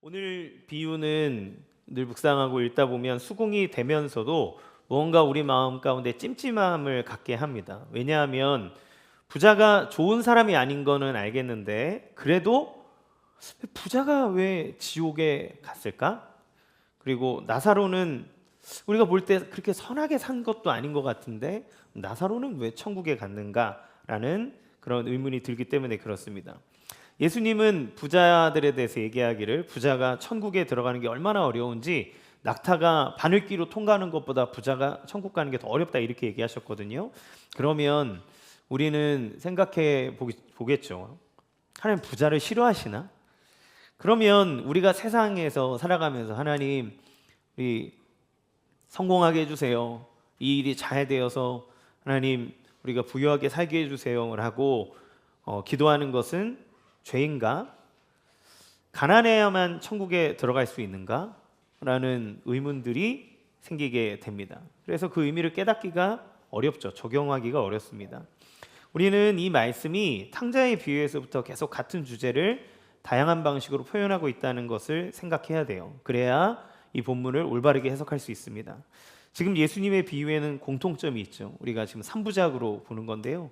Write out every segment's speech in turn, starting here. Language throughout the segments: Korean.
오늘 비유는 늘 묵상하고 읽다 보면 수긍이 되면서도 무언가 우리 마음 가운데 찜찜함을 갖게 합니다. 왜냐하면 부자가 좋은 사람이 아닌 거는 알겠는데 그래도 부자가 왜 지옥에 갔을까? 그리고 나사로는 우리가 볼 때 그렇게 선하게 산 것도 아닌 것 같은데 나사로는 왜 천국에 갔는가라는 그런 의문이 들기 때문에 그렇습니다. 예수님은 부자들에 대해서 얘기하기를 부자가 천국에 들어가는 게 얼마나 어려운지 낙타가 바늘기로 통과하는 것보다 부자가 천국 가는 게 더 어렵다 이렇게 얘기하셨거든요. 그러면 우리는 생각해 보겠죠. 하나님 부자를 싫어하시나? 그러면 우리가 세상에서 살아가면서 하나님 우리 성공하게 해주세요. 이 일이 잘 되어서 하나님 우리가 부유하게 살게 해주세요 라고 기도하는 것은 죄인가? 가난해야만 천국에 들어갈 수 있는가? 라는 의문들이 생기게 됩니다. 그래서 그 의미를 깨닫기가 어렵죠. 적용하기가 어렵습니다. 우리는 이 말씀이 탕자의 비유에서부터 계속 같은 주제를 다양한 방식으로 표현하고 있다는 것을 생각해야 돼요. 그래야 이 본문을 올바르게 해석할 수 있습니다. 지금 예수님의 비유에는 공통점이 있죠. 우리가 지금 3부작으로 보는 건데요.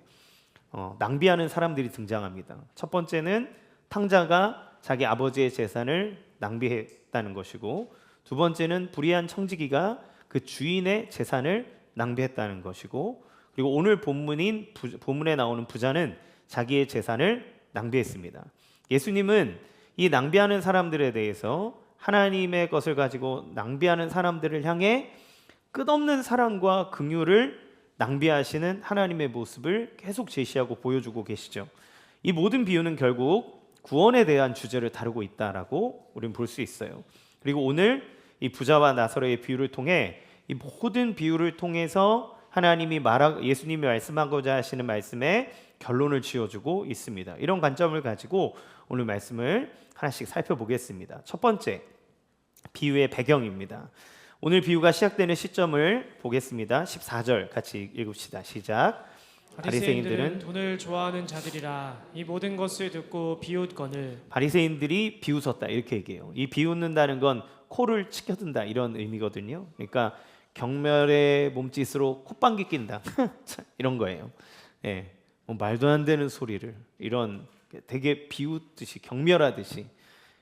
낭비하는 사람들이 등장합니다. 첫 번째는 탕자가 자기 아버지의 재산을 낭비했다는 것이고, 두 번째는 불의한 청지기가 그 주인의 재산을 낭비했다는 것이고, 그리고 오늘 본문에 나오는 부자는 자기의 재산을 낭비했습니다. 예수님은 이 낭비하는 사람들에 대해서 하나님의 것을 가지고 낭비하는 사람들을 향해 끝없는 사랑과 긍휼을 낭비하시는 하나님의 모습을 계속 제시하고 보여주고 계시죠. 이 모든 비유는 결국 구원에 대한 주제를 다루고 있다라고 우리는 볼 수 있어요. 그리고 오늘 이 부자와 나사로의 비유를 통해 이 모든 비유를 통해서 하나님이 예수님이 말씀하고자 하시는 말씀에 결론을 지어주고 있습니다. 이런 관점을 가지고 오늘 말씀을 하나씩 살펴보겠습니다. 첫 번째, 비유의 배경입니다. 오늘 비유가 시작되는 시점을 보겠습니다. 14절 같이 읽읍시다. 시작. 바리새인들은 돈을 좋아하는 자들이라 이 모든 것을 듣고 비웃거늘. 바리새인들이 비웃었다 이렇게 얘기해요. 이 비웃는다는 건 코를 치켜든다 이런 의미거든요. 그러니까 경멸의 몸짓으로 콧방귀 낀다 이런 거예요. 예, 뭐 말도 안 되는 소리를 이런 되게 비웃듯이 경멸하듯이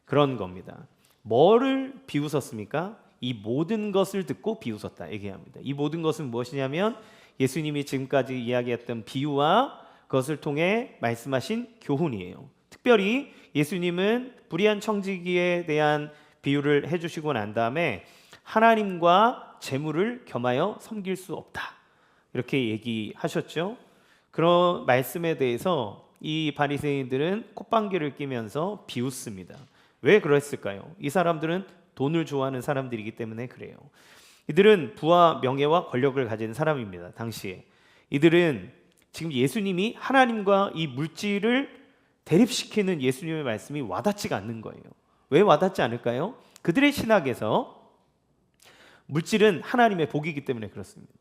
그런 겁니다. 뭐를 비웃었습니까? 이 모든 것을 듣고 비웃었다 얘기합니다. 이 모든 것은 무엇이냐면 예수님이 지금까지 이야기했던 비유와 그것을 통해 말씀하신 교훈이에요. 특별히 예수님은 불의한 청지기에 대한 비유를 해주시고 난 다음에 하나님과 재물을 겸하여 섬길 수 없다 이렇게 얘기하셨죠. 그런 말씀에 대해서 이 바리새인들은 콧방귀를 끼면서 비웃습니다. 왜 그랬을까요? 이 사람들은 돈을 좋아하는 사람들이기 때문에 그래요. 이들은 부와 명예와 권력을 가진 사람입니다. 당시에 이들은 지금 예수님이 하나님과 이 물질을 대립시키는 예수님의 말씀이 와닿지가 않는 거예요. 왜 와닿지 않을까요? 그들의 신학에서 물질은 하나님의 복이기 때문에 그렇습니다.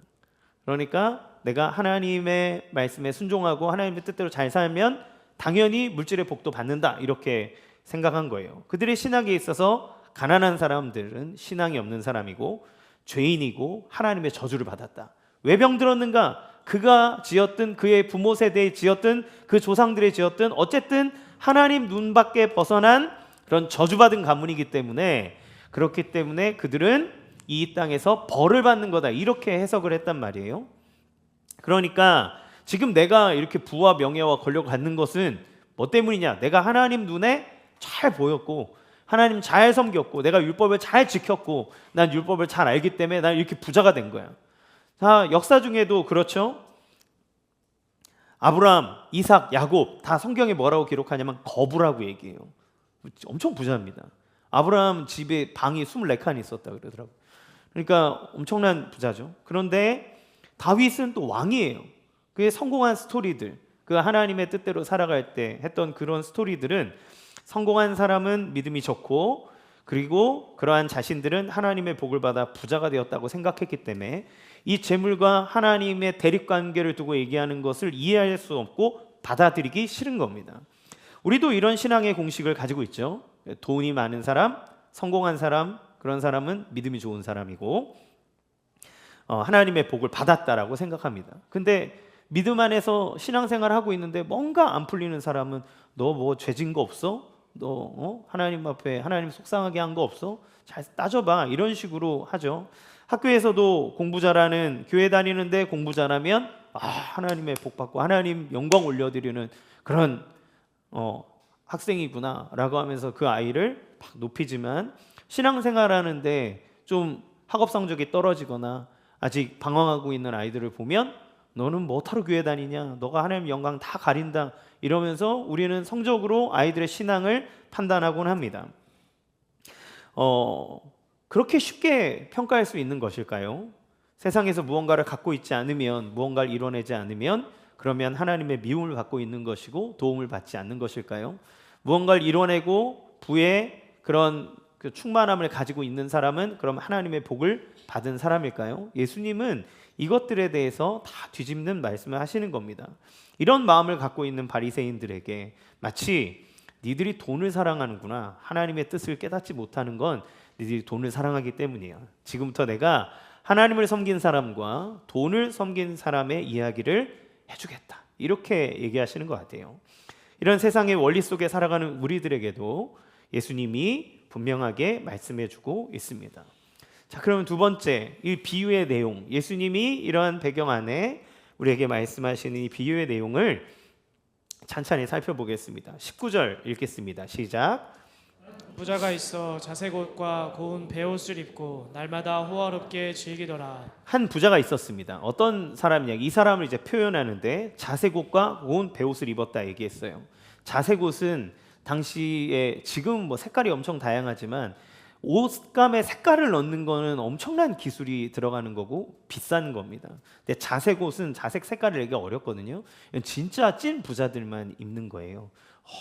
그러니까 내가 하나님의 말씀에 순종하고 하나님의 뜻대로 잘 살면 당연히 물질의 복도 받는다 이렇게 생각한 거예요. 그들의 신학에 있어서 가난한 사람들은 신앙이 없는 사람이고 죄인이고 하나님의 저주를 받았다. 왜 병들었는가? 그가 지었든 그의 부모 세대에 지었든 그 조상들이 지었든 어쨌든 하나님 눈 밖에 벗어난 그런 저주받은 가문이기 때문에 그렇기 때문에 그들은 이 땅에서 벌을 받는 거다 이렇게 해석을 했단 말이에요. 그러니까 지금 내가 이렇게 부와 명예와 권력을 갖는 것은 뭐 때문이냐? 내가 하나님 눈에 잘 보였고 하나님 잘 섬겼고 내가 율법을 잘 지켰고 난 율법을 잘 알기 때문에 난 이렇게 부자가 된 거야. 자, 역사 중에도 그렇죠. 아브라함, 이삭, 야곱 다 성경에 뭐라고 기록하냐면 거부라고 얘기해요. 엄청 부자입니다. 아브라함 집에 방이 24칸 있었다 그러더라고요. 그러니까 엄청난 부자죠. 그런데 다윗은 또 왕이에요. 그의 성공한 스토리들, 그 하나님의 뜻대로 살아갈 때 했던 그런 스토리들은 성공한 사람은 믿음이 좋고 그리고 그러한 자신들은 하나님의 복을 받아 부자가 되었다고 생각했기 때문에 이 재물과 하나님의 대립관계를 두고 얘기하는 것을 이해할 수 없고 받아들이기 싫은 겁니다. 우리도 이런 신앙의 공식을 가지고 있죠. 돈이 많은 사람 성공한 사람, 그런 사람은 믿음이 좋은 사람이고 하나님의 복을 받았다라고 생각합니다. 근데 믿음 안에서 신앙생활을 하고 있는데 뭔가 안 풀리는 사람은 너 뭐 죄진 거 없어? 너 하나님 앞에 하나님 속상하게 한 거 없어? 잘 따져봐. 이런 식으로 하죠. 학교에서도 공부 잘하는, 교회 다니는데 공부 잘하면 하나님의 복 받고 하나님 영광 올려드리는 그런 학생이구나 라고 하면서 그 아이를 막 높이지만, 신앙생활하는데 좀 학업 성적이 떨어지거나 아직 방황하고 있는 아이들을 보면 너는 뭐하러 교회 다니냐, 너가 하나님 영광 다 가린다, 이러면서 우리는 성적으로 아이들의 신앙을 판단하곤 합니다. 그렇게 쉽게 평가할 수 있는 것일까요? 세상에서 무언가를 갖고 있지 않으면, 무언가를 이뤄내지 않으면 그러면 하나님의 미움을 받고 있는 것이고 도움을 받지 않는 것일까요? 무언가를 이뤄내고 부의 그런 그 충만함을 가지고 있는 사람은 그럼 하나님의 복을 받은 사람일까요? 예수님은 이것들에 대해서 다 뒤집는 말씀을 하시는 겁니다. 이런 마음을 갖고 있는 바리새인들에게 마치 니들이 돈을 사랑하는구나, 하나님의 뜻을 깨닫지 못하는 건 니들이 돈을 사랑하기 때문이야. 지금부터 내가 하나님을 섬긴 사람과 돈을 섬긴 사람의 이야기를 해주겠다, 이렇게 얘기하시는 것 같아요. 이런 세상의 원리 속에 살아가는 우리들에게도 예수님이 분명하게 말씀해주고 있습니다. 자, 그러면 두 번째, 이 비유의 내용, 예수님이 이러한 배경 안에 우리에게 말씀하시는 이 비유의 내용을 찬찬히 살펴보겠습니다. 19절 읽겠습니다. 시작. 부자가 있어 자색 옷과 고운 베옷을 입고 날마다 호화롭게 즐기더라. 한 부자가 있었습니다. 어떤 사람이냐, 이 사람을 이제 표현하는데 자색 옷과 고운 베옷을 입었다 얘기했어요. 자색 옷은 당시에, 지금 뭐 색깔이 엄청 다양하지만 옷감에 색깔을 넣는 거는 엄청난 기술이 들어가는 거고 비싼 겁니다. 근데 자색 옷은 자색 색깔을 내기가 어렵거든요. 이건 진짜 찐 부자들만 입는 거예요.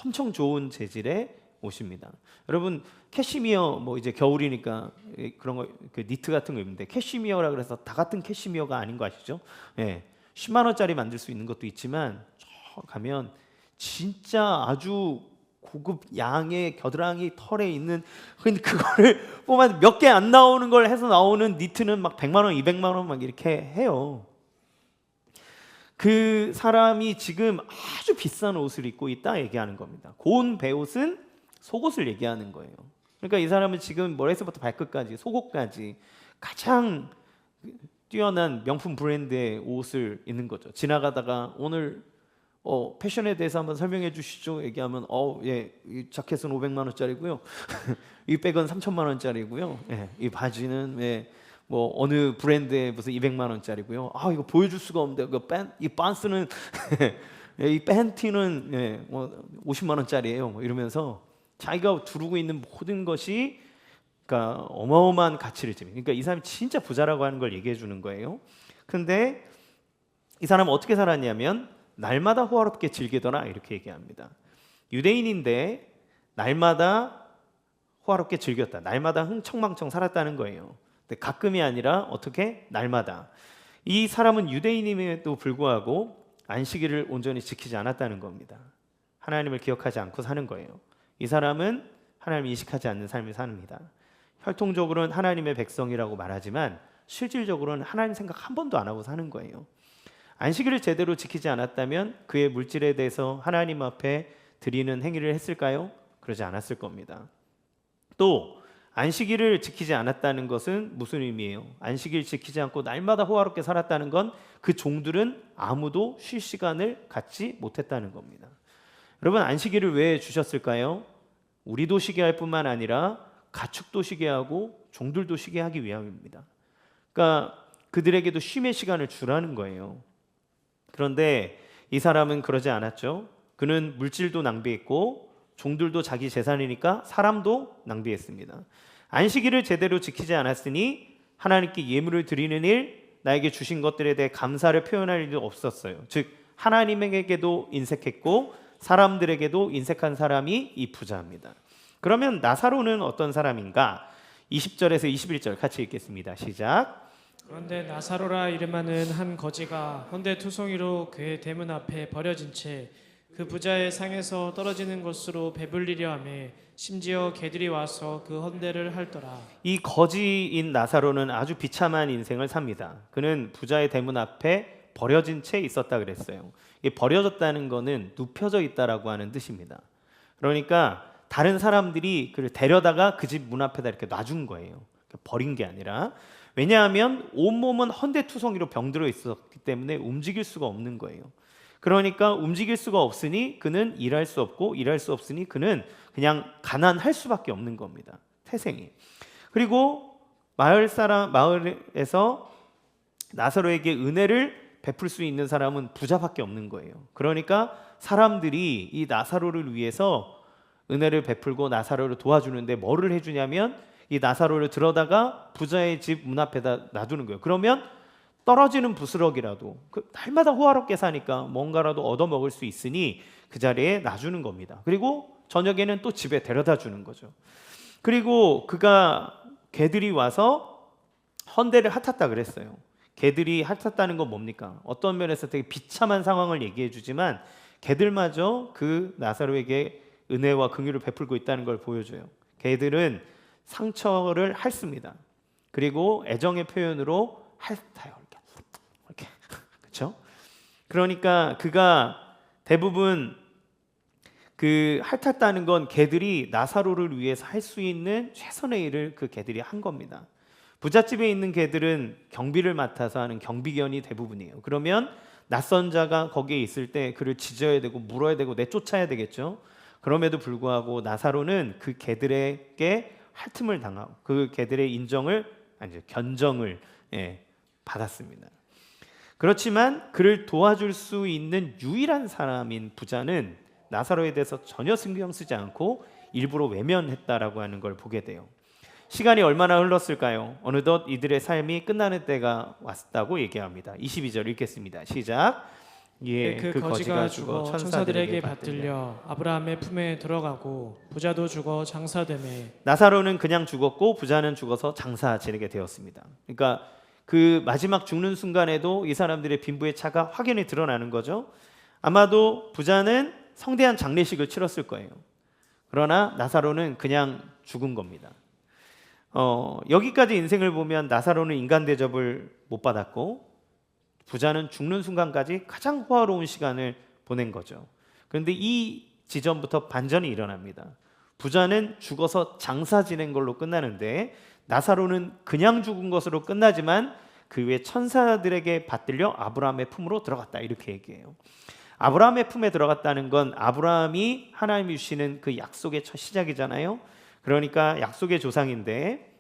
엄청 좋은 재질의 옷입니다. 여러분, 캐시미어, 뭐 이제 겨울이니까 그런 거, 그 니트 같은 거 입는데 캐시미어라 그래서 다 같은 캐시미어가 아닌 거 아시죠? 예, 10만 원짜리 만들 수 있는 것도 있지만 저 가면 진짜 아주 고급 양의 겨드랑이 털에 있는, 근데 그거를 보면 몇 개 안 나오는 걸 해서 나오는 니트는 막 100만 원, 200만 원 막 이렇게 해요. 그 사람이 지금 아주 비싼 옷을 입고 있다 얘기하는 겁니다. 고운 베옷은 속옷을 얘기하는 거예요. 그러니까 이 사람은 지금 머리에서부터 발끝까지, 속옷까지 가장 뛰어난 명품 브랜드의 옷을 입는 거죠. 지나가다가 오늘 패션에 대해서 한번 설명해 주시죠 얘기하면 예, 이 자켓은 500만 원짜리고요. 이 백은 3천만 원짜리고요. 예, 이 바지는 뭐 어느 브랜드의 무슨 200만 원짜리고요. 이거 보여줄 수가 없는데 이 반스는 이 팬티는 뭐 50만 원짜리예요. 뭐 이러면서 자기가 두르고 있는 모든 것이 그러니까 어마어마한 가치를 지니까, 그러니까 이 사람이 진짜 부자라고 하는 걸 얘기해 주는 거예요. 근데 이 사람은 어떻게 살았냐면 날마다 호화롭게 즐기더라 이렇게 얘기합니다. 유대인인데 날마다 호화롭게 즐겼다, 날마다 흥청망청 살았다는 거예요. 근데 가끔이 아니라 어떻게? 날마다. 이 사람은 유대인임에도 불구하고 안식일을 온전히 지키지 않았다는 겁니다. 하나님을 기억하지 않고 사는 거예요. 이 사람은 하나님을 인식하지 않는 삶을 삽니다. 혈통적으로는 하나님의 백성이라고 말하지만 실질적으로는 하나님 생각 한 번도 안 하고 사는 거예요. 안식일을 제대로 지키지 않았다면 그의 물질에 대해서 하나님 앞에 드리는 행위를 했을까요? 그러지 않았을 겁니다. 또 안식일을 지키지 않았다는 것은 무슨 의미예요? 안식일 지키지 않고 날마다 호화롭게 살았다는 건 그 종들은 아무도 쉴 시간을 갖지 못했다는 겁니다. 여러분, 안식일을 왜 주셨을까요? 우리도 쉬게 할 뿐만 아니라 가축도 쉬게 하고 종들도 쉬게 하기 위함입니다. 그러니까 그들에게도 쉼의 시간을 주라는 거예요. 그런데 이 사람은 그러지 않았죠. 그는 물질도 낭비했고 종들도 자기 재산이니까 사람도 낭비했습니다. 안식일을 제대로 지키지 않았으니 하나님께 예물을 드리는 일, 나에게 주신 것들에 대해 감사를 표현할 일도 없었어요. 즉 하나님에게도 인색했고 사람들에게도 인색한 사람이 이 부자입니다. 그러면 나사로는 어떤 사람인가? 20절에서 21절 같이 읽겠습니다. 시작. 그런데 나사로라 이름하는 한 거지가 헌데 투성이로 그의 대문 앞에 버려진 채 그 부자의 상에서 떨어지는 것으로 배불리려 하며 심지어 개들이 와서 그 헌대를 할더라. 이 거지인 나사로는 아주 비참한 인생을 삽니다. 그는 부자의 대문 앞에 버려진 채 있었다 그랬어요. 이 버려졌다는 거는 눕혀져 있다라고 하는 뜻입니다. 그러니까 다른 사람들이 그를 데려다가 그 집 문 앞에다 이렇게 놔준 거예요. 버린 게 아니라. 왜냐하면 온몸은 헌데투성이로 병들어 있었기 때문에 움직일 수가 없는 거예요. 그러니까 움직일 수가 없으니 그는 일할 수 없고, 일할 수 없으니 그는 그냥 가난할 수밖에 없는 겁니다. 태생이. 그리고 마을에서 나사로에게 은혜를 베풀 수 있는 사람은 부자밖에 없는 거예요. 그러니까 사람들이 이 나사로를 위해서 은혜를 베풀고 나사로를 도와주는데 뭐를 해주냐면 이 나사로를 들어다가 부자의 집 문 앞에다 놔두는 거예요. 그러면 떨어지는 부스럭이라도 날마다 호화롭게 사니까 뭔가라도 얻어먹을 수 있으니 그 자리에 놔주는 겁니다. 그리고 저녁에는 또 집에 데려다 주는 거죠. 그리고 그가 개들이 와서 헌대를 핥았다 그랬어요. 개들이 핥았다는 건 뭡니까? 어떤 면에서 되게 비참한 상황을 얘기해 주지만 개들마저 그 나사로에게 은혜와 긍휼을 베풀고 있다는 걸 보여줘요. 개들은 상처를 핥습니다. 그리고 애정의 표현으로 핥아요. 이렇게. 그렇죠? 그러니까 그가 대부분 그 핥았다는 건 개들이 나사로를 위해서 할 수 있는 최선의 일을 그 개들이 한 겁니다. 부잣집에 있는 개들은 경비를 맡아서 하는 경비견이 대부분이에요. 그러면 낯선 자가 거기에 있을 때 그를 짖어야 되고 물어야 되고 내쫓아야 되겠죠. 그럼에도 불구하고 나사로는 그 개들에게 핥음을 당하고 그 개들의 견정을 받았습니다. 그렇지만 그를 도와줄 수 있는 유일한 사람인 부자는 나사로에 대해서 전혀 신경 쓰지 않고 일부러 외면했다라고 하는 걸 보게 돼요. 시간이 얼마나 흘렀을까요? 어느덧 이들의 삶이 끝나는 때가 왔다고 얘기합니다. 22절 읽겠습니다. 시작. 예, 그 거지가 죽어 천사들에게 받들려 아브라함의 품에 들어가고 부자도 죽어 장사되매. 나사로는 그냥 죽었고 부자는 죽어서 장사 지내게 되었습니다. 그러니까 그 마지막 죽는 순간에도 이 사람들의 빈부의 차가 확연히 드러나는 거죠. 아마도 부자는 성대한 장례식을 치렀을 거예요. 그러나 나사로는 그냥 죽은 겁니다. 여기까지 인생을 보면 나사로는 인간 대접을 못 받았고 부자는 죽는 순간까지 가장 호화로운 시간을 보낸 거죠. 그런데 이 지점부터 반전이 일어납니다. 부자는 죽어서 장사 지낸 걸로 끝나는데 나사로는 그냥 죽은 것으로 끝나지만 그 외 천사들에게 받들려 아브라함의 품으로 들어갔다, 이렇게 얘기해요. 아브라함의 품에 들어갔다는 건 아브라함이 하나님이 주시는 그 약속의 첫 시작이잖아요. 그러니까 약속의 조상인데,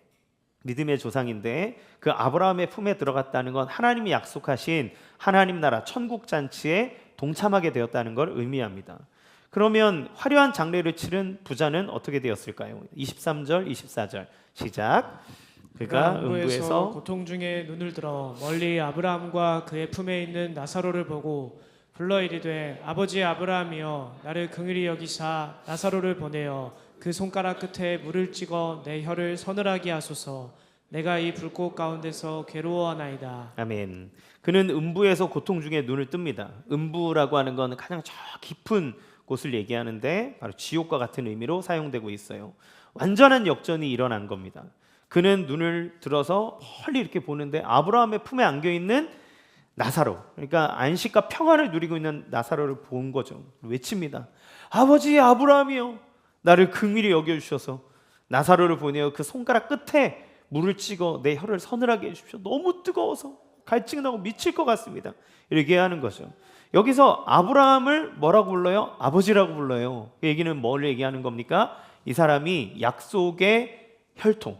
믿음의 조상인데 그 아브라함의 품에 들어갔다는 건 하나님이 약속하신 하나님 나라 천국 잔치에 동참하게 되었다는 걸 의미합니다. 그러면 화려한 장례를 치른 부자는 어떻게 되었을까요? 23절, 24절 시작. 그가 음부에서 고통 중에 눈을 들어 멀리 아브라함과 그의 품에 있는 나사로를 보고 불러 이르되 아버지 아브라함이여 나를 긍휼히 여기사 나사로를 보내어 그 손가락 끝에 물을 찍어 내 혀를 서늘하게 하소서. 내가 이 불꽃 가운데서 괴로워하나이다. 아멘. 그는 음부에서 고통 중에 눈을 뜹니다. 음부라고 하는 건 가장 저 깊은 곳을 얘기하는데 바로 지옥과 같은 의미로 사용되고 있어요. 완전한 역전이 일어난 겁니다. 그는 눈을 들어서 멀리 이렇게 보는데 아브라함의 품에 안겨 있는 나사로, 그러니까 안식과 평안을 누리고 있는 나사로를 본 거죠. 외칩니다. 아버지 아브라함이여 나를 긍휼히 여겨주셔서 나사로를 보내어 그 손가락 끝에 물을 찍어 내 혀를 서늘하게 해주십시오. 너무 뜨거워서 갈증나고 미칠 것 같습니다. 이렇게 하는 거죠. 여기서 아브라함을 뭐라고 불러요? 아버지라고 불러요. 그 얘기는 뭘 얘기하는 겁니까? 이 사람이 약속의 혈통,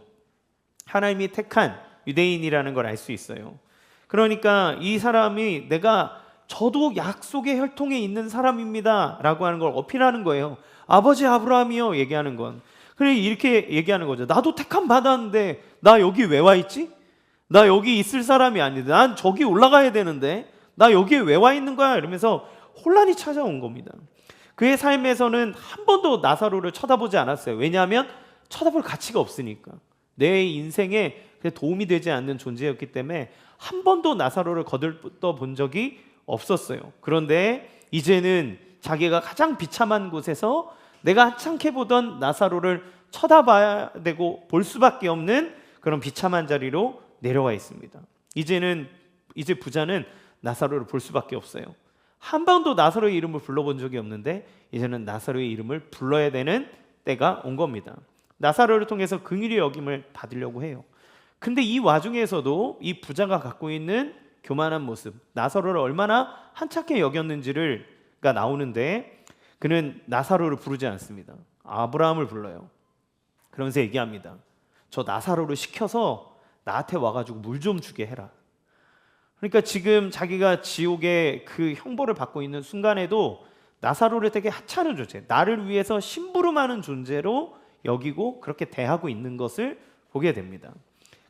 하나님이 택한 유대인이라는 걸 알 수 있어요. 그러니까 이 사람이 저도 약속의 혈통에 있는 사람입니다 라고 하는 걸 어필하는 거예요. 아버지 아브라함이요 얘기하는 건. 그래 이렇게 얘기하는 거죠. 나도 택함 받았는데 나 여기 왜 와 있지? 나 여기 있을 사람이 아닌데 난 저기 올라가야 되는데 나 여기에 왜 와 있는 거야? 이러면서 혼란이 찾아온 겁니다. 그의 삶에서는 한 번도 나사로를 쳐다보지 않았어요. 왜냐하면 쳐다볼 가치가 없으니까. 내 인생에 도움이 되지 않는 존재였기 때문에 한 번도 나사로를 거들떠 본 적이 없었어요. 그런데 이제는 자기가 가장 비참한 곳에서 내가 하찮게 보던 나사로를 쳐다봐야 되고 볼 수밖에 없는 그런 비참한 자리로 내려와 있습니다. 이제 부자는 나사로를 볼 수밖에 없어요. 한 번도 나사로의 이름을 불러본 적이 없는데 이제는 나사로의 이름을 불러야 되는 때가 온 겁니다. 나사로를 통해서 긍휼의 여김을 받으려고 해요. 근데 이 와중에서도 이 부자가 갖고 있는 교만한 모습, 나사로를 얼마나 한찮게 여겼는지가 나오는데 그는 나사로를 부르지 않습니다. 아브라함을 불러요. 그러면서 얘기합니다. 저 나사로를 시켜서 나한테 와가지고 물 좀 주게 해라. 그러니까 지금 자기가 지옥의 그 형벌을 받고 있는 순간에도 나사로를 되게 하찮은 존재, 나를 위해서 심부름하는 존재로 여기고 그렇게 대하고 있는 것을 보게 됩니다.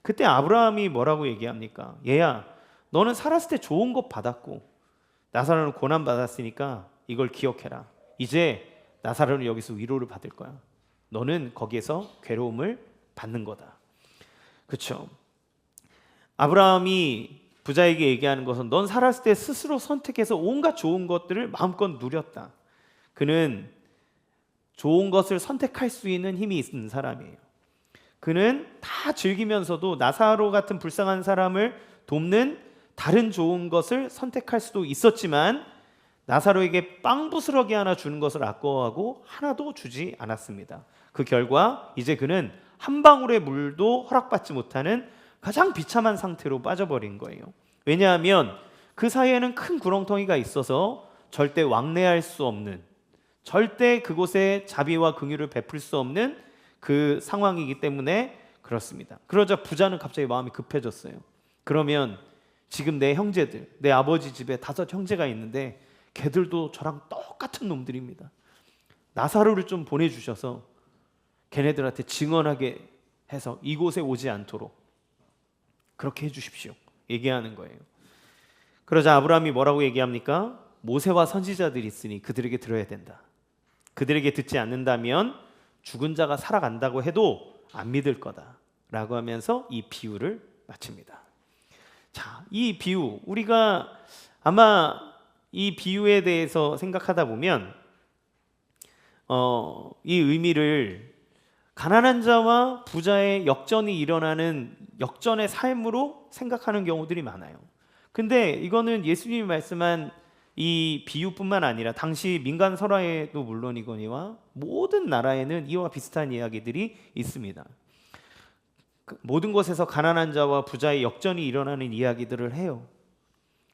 그때 아브라함이 뭐라고 얘기합니까? 얘야, 너는 살았을 때 좋은 것 받았고 나사로는 고난 받았으니까 이걸 기억해라. 이제 나사로는 여기서 위로를 받을 거야. 너는 거기에서 괴로움을 받는 거다. 그렇죠? 아브라함이 부자에게 얘기하는 것은 넌 살았을 때 스스로 선택해서 온갖 좋은 것들을 마음껏 누렸다. 그는 좋은 것을 선택할 수 있는 힘이 있는 사람이에요. 그는 다 즐기면서도 나사로 같은 불쌍한 사람을 돕는 다른 좋은 것을 선택할 수도 있었지만 나사로에게 빵 부스러기 하나 주는 것을 아까워하고 하나도 주지 않았습니다. 그 결과 이제 그는 한 방울의 물도 허락받지 못하는 가장 비참한 상태로 빠져버린 거예요. 왜냐하면 그 사이에는 큰 구렁텅이가 있어서 절대 왕래할 수 없는, 절대 그곳에 자비와 긍휼을 베풀 수 없는 그 상황이기 때문에 그렇습니다. 그러자 부자는 갑자기 마음이 급해졌어요. 그러면 지금 내 형제들, 내 아버지 집에 5 형제가 있는데 걔들도 저랑 똑같은 놈들입니다. 나사로를 좀 보내주셔서 걔네들한테 증언하게 해서 이곳에 오지 않도록 그렇게 해주십시오. 얘기하는 거예요. 그러자 아브라함이 뭐라고 얘기합니까? 모세와 선지자들이 있으니 그들에게 들어야 된다. 그들에게 듣지 않는다면 죽은 자가 살아간다고 해도 안 믿을 거다 라고 하면서 이 비유를 마칩니다. 자, 이 비유, 우리가 아마 이 비유에 대해서 생각하다 보면 이 의미를 가난한 자와 부자의 역전이 일어나는 역전의 삶으로 생각하는 경우들이 많아요. 근데 이거는 예수님이 말씀한 이 비유뿐만 아니라 당시 민간 설화에도 물론이거니와 모든 나라에는 이와 비슷한 이야기들이 있습니다. 모든 곳에서 가난한 자와 부자의 역전이 일어나는 이야기들을 해요.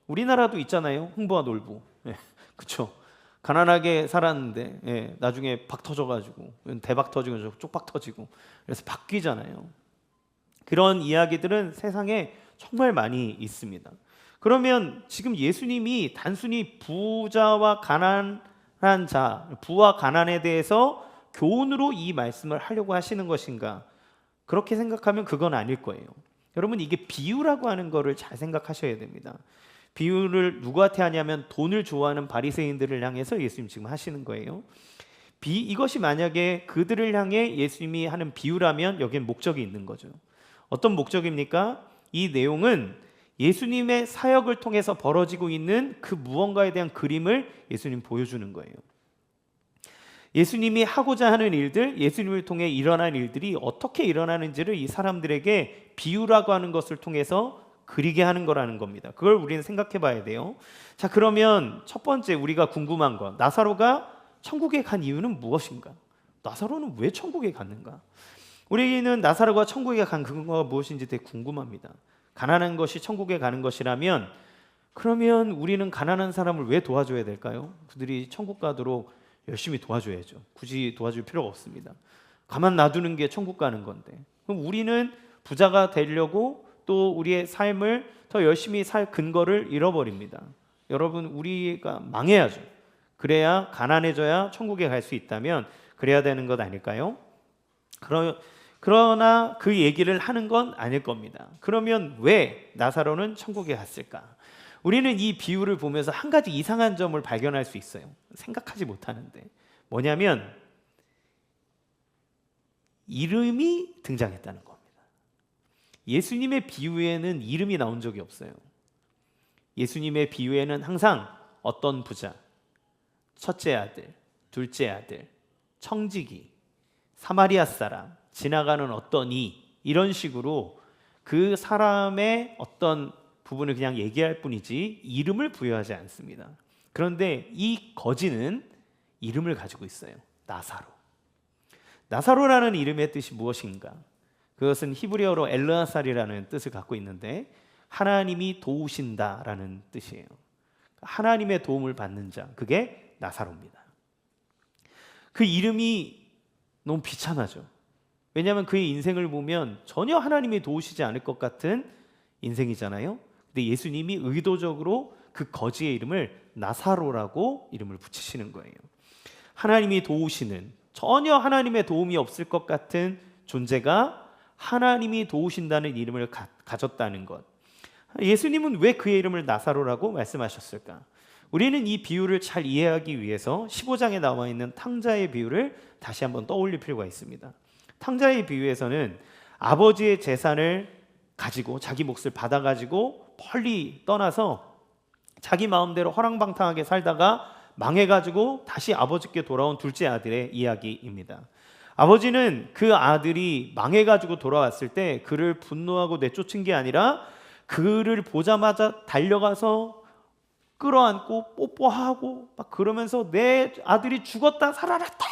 우리나라도 있잖아요. 흥부와 놀부. 그렇죠. 가난하게 살았는데 나중에 박 터져가지고 대박 터지고 쪽박 터지고 그래서 바뀌잖아요. 그런 이야기들은 세상에 정말 많이 있습니다. 그러면 지금 예수님이 단순히 부자와 가난한 자, 부와 가난에 대해서 교훈으로 이 말씀을 하려고 하시는 것인가? 그렇게 생각하면 그건 아닐 거예요. 여러분, 이게 비유라고 하는 거를 잘 생각하셔야 됩니다. 비유를 누구한테 하냐면 돈을 좋아하는 바리새인들을 향해서 예수님 지금 하시는 거예요. 이것이 만약에 그들을 향해 예수님이 하는 비유라면 여기엔 목적이 있는 거죠. 어떤 목적입니까? 이 내용은 예수님의 사역을 통해서 벌어지고 있는 그 무언가에 대한 그림을 예수님 보여주는 거예요. 예수님이 하고자 하는 일들, 예수님을 통해 일어난 일들이 어떻게 일어나는지를 이 사람들에게 비유라고 하는 것을 통해서 그리게 하는 거라는 겁니다. 그걸 우리는 생각해 봐야 돼요. 자, 그러면 첫 번째 우리가 궁금한 거, 나사로가 천국에 간 이유는 무엇인가? 나사로는 왜 천국에 갔는가? 우리는 나사로가 천국에 간 근거가 무엇인지 되게 궁금합니다. 가난한 것이 천국에 가는 것이라면 그러면 우리는 가난한 사람을 왜 도와줘야 될까요? 그들이 천국 가도록 열심히 도와줘야죠. 굳이 도와줄 필요가 없습니다. 가만 놔두는 게 천국 가는 건데, 그럼 우리는 부자가 되려고 또 우리의 삶을 더 열심히 살 근거를 잃어버립니다. 여러분, 우리가 망해야죠. 그래야 가난해져야 천국에 갈 수 있다면 그래야 되는 것 아닐까요? 그러나 그 얘기를 하는 건 아닐 겁니다. 그러면 왜 나사로는 천국에 갔을까? 우리는 이 비유를 보면서 한 가지 이상한 점을 발견할 수 있어요. 생각하지 못하는데. 뭐냐면 이름이 등장했다는 겁니다. 예수님의 비유에는 이름이 나온 적이 없어요. 예수님의 비유에는 항상 어떤 부자, 첫째 아들, 둘째 아들, 청지기, 사마리아 사람, 지나가는 어떤 이, 이런 식으로 그 사람의 어떤 부분을 그냥 얘기할 뿐이지 이름을 부여하지 않습니다. 그런데 이 거지는 이름을 가지고 있어요. 나사로. 나사로라는 이름의 뜻이 무엇인가? 그것은 히브리어로 엘르아살이라는 뜻을 갖고 있는데 하나님이 도우신다라는 뜻이에요. 하나님의 도움을 받는 자, 그게 나사로입니다. 그 이름이 너무 비참하죠. 왜냐하면 그의 인생을 보면 전혀 하나님이 도우시지 않을 것 같은 인생이잖아요. 근데 예수님이 의도적으로 그 거지의 이름을 나사로라고 이름을 붙이시는 거예요. 하나님이 도우시는, 전혀 하나님의 도움이 없을 것 같은 존재가 하나님이 도우신다는 이름을 가졌다는 것. 예수님은 왜 그의 이름을 나사로라고 말씀하셨을까? 우리는 이 비유를 잘 이해하기 위해서 15장에 나와 있는 탕자의 비유를 다시 한번 떠올릴 필요가 있습니다. 탕자의 비유에서는 아버지의 재산을 가지고 자기 몫을 받아가지고 멀리 떠나서 자기 마음대로 허랑방탕하게 살다가 망해가지고 다시 아버지께 돌아온 둘째 아들의 이야기입니다. 아버지는 그 아들이 망해가지고 돌아왔을 때 그를 분노하고 내쫓은 게 아니라 그를 보자마자 달려가서 끌어안고 뽀뽀하고 막 그러면서 내 아들이 죽었다 살아났다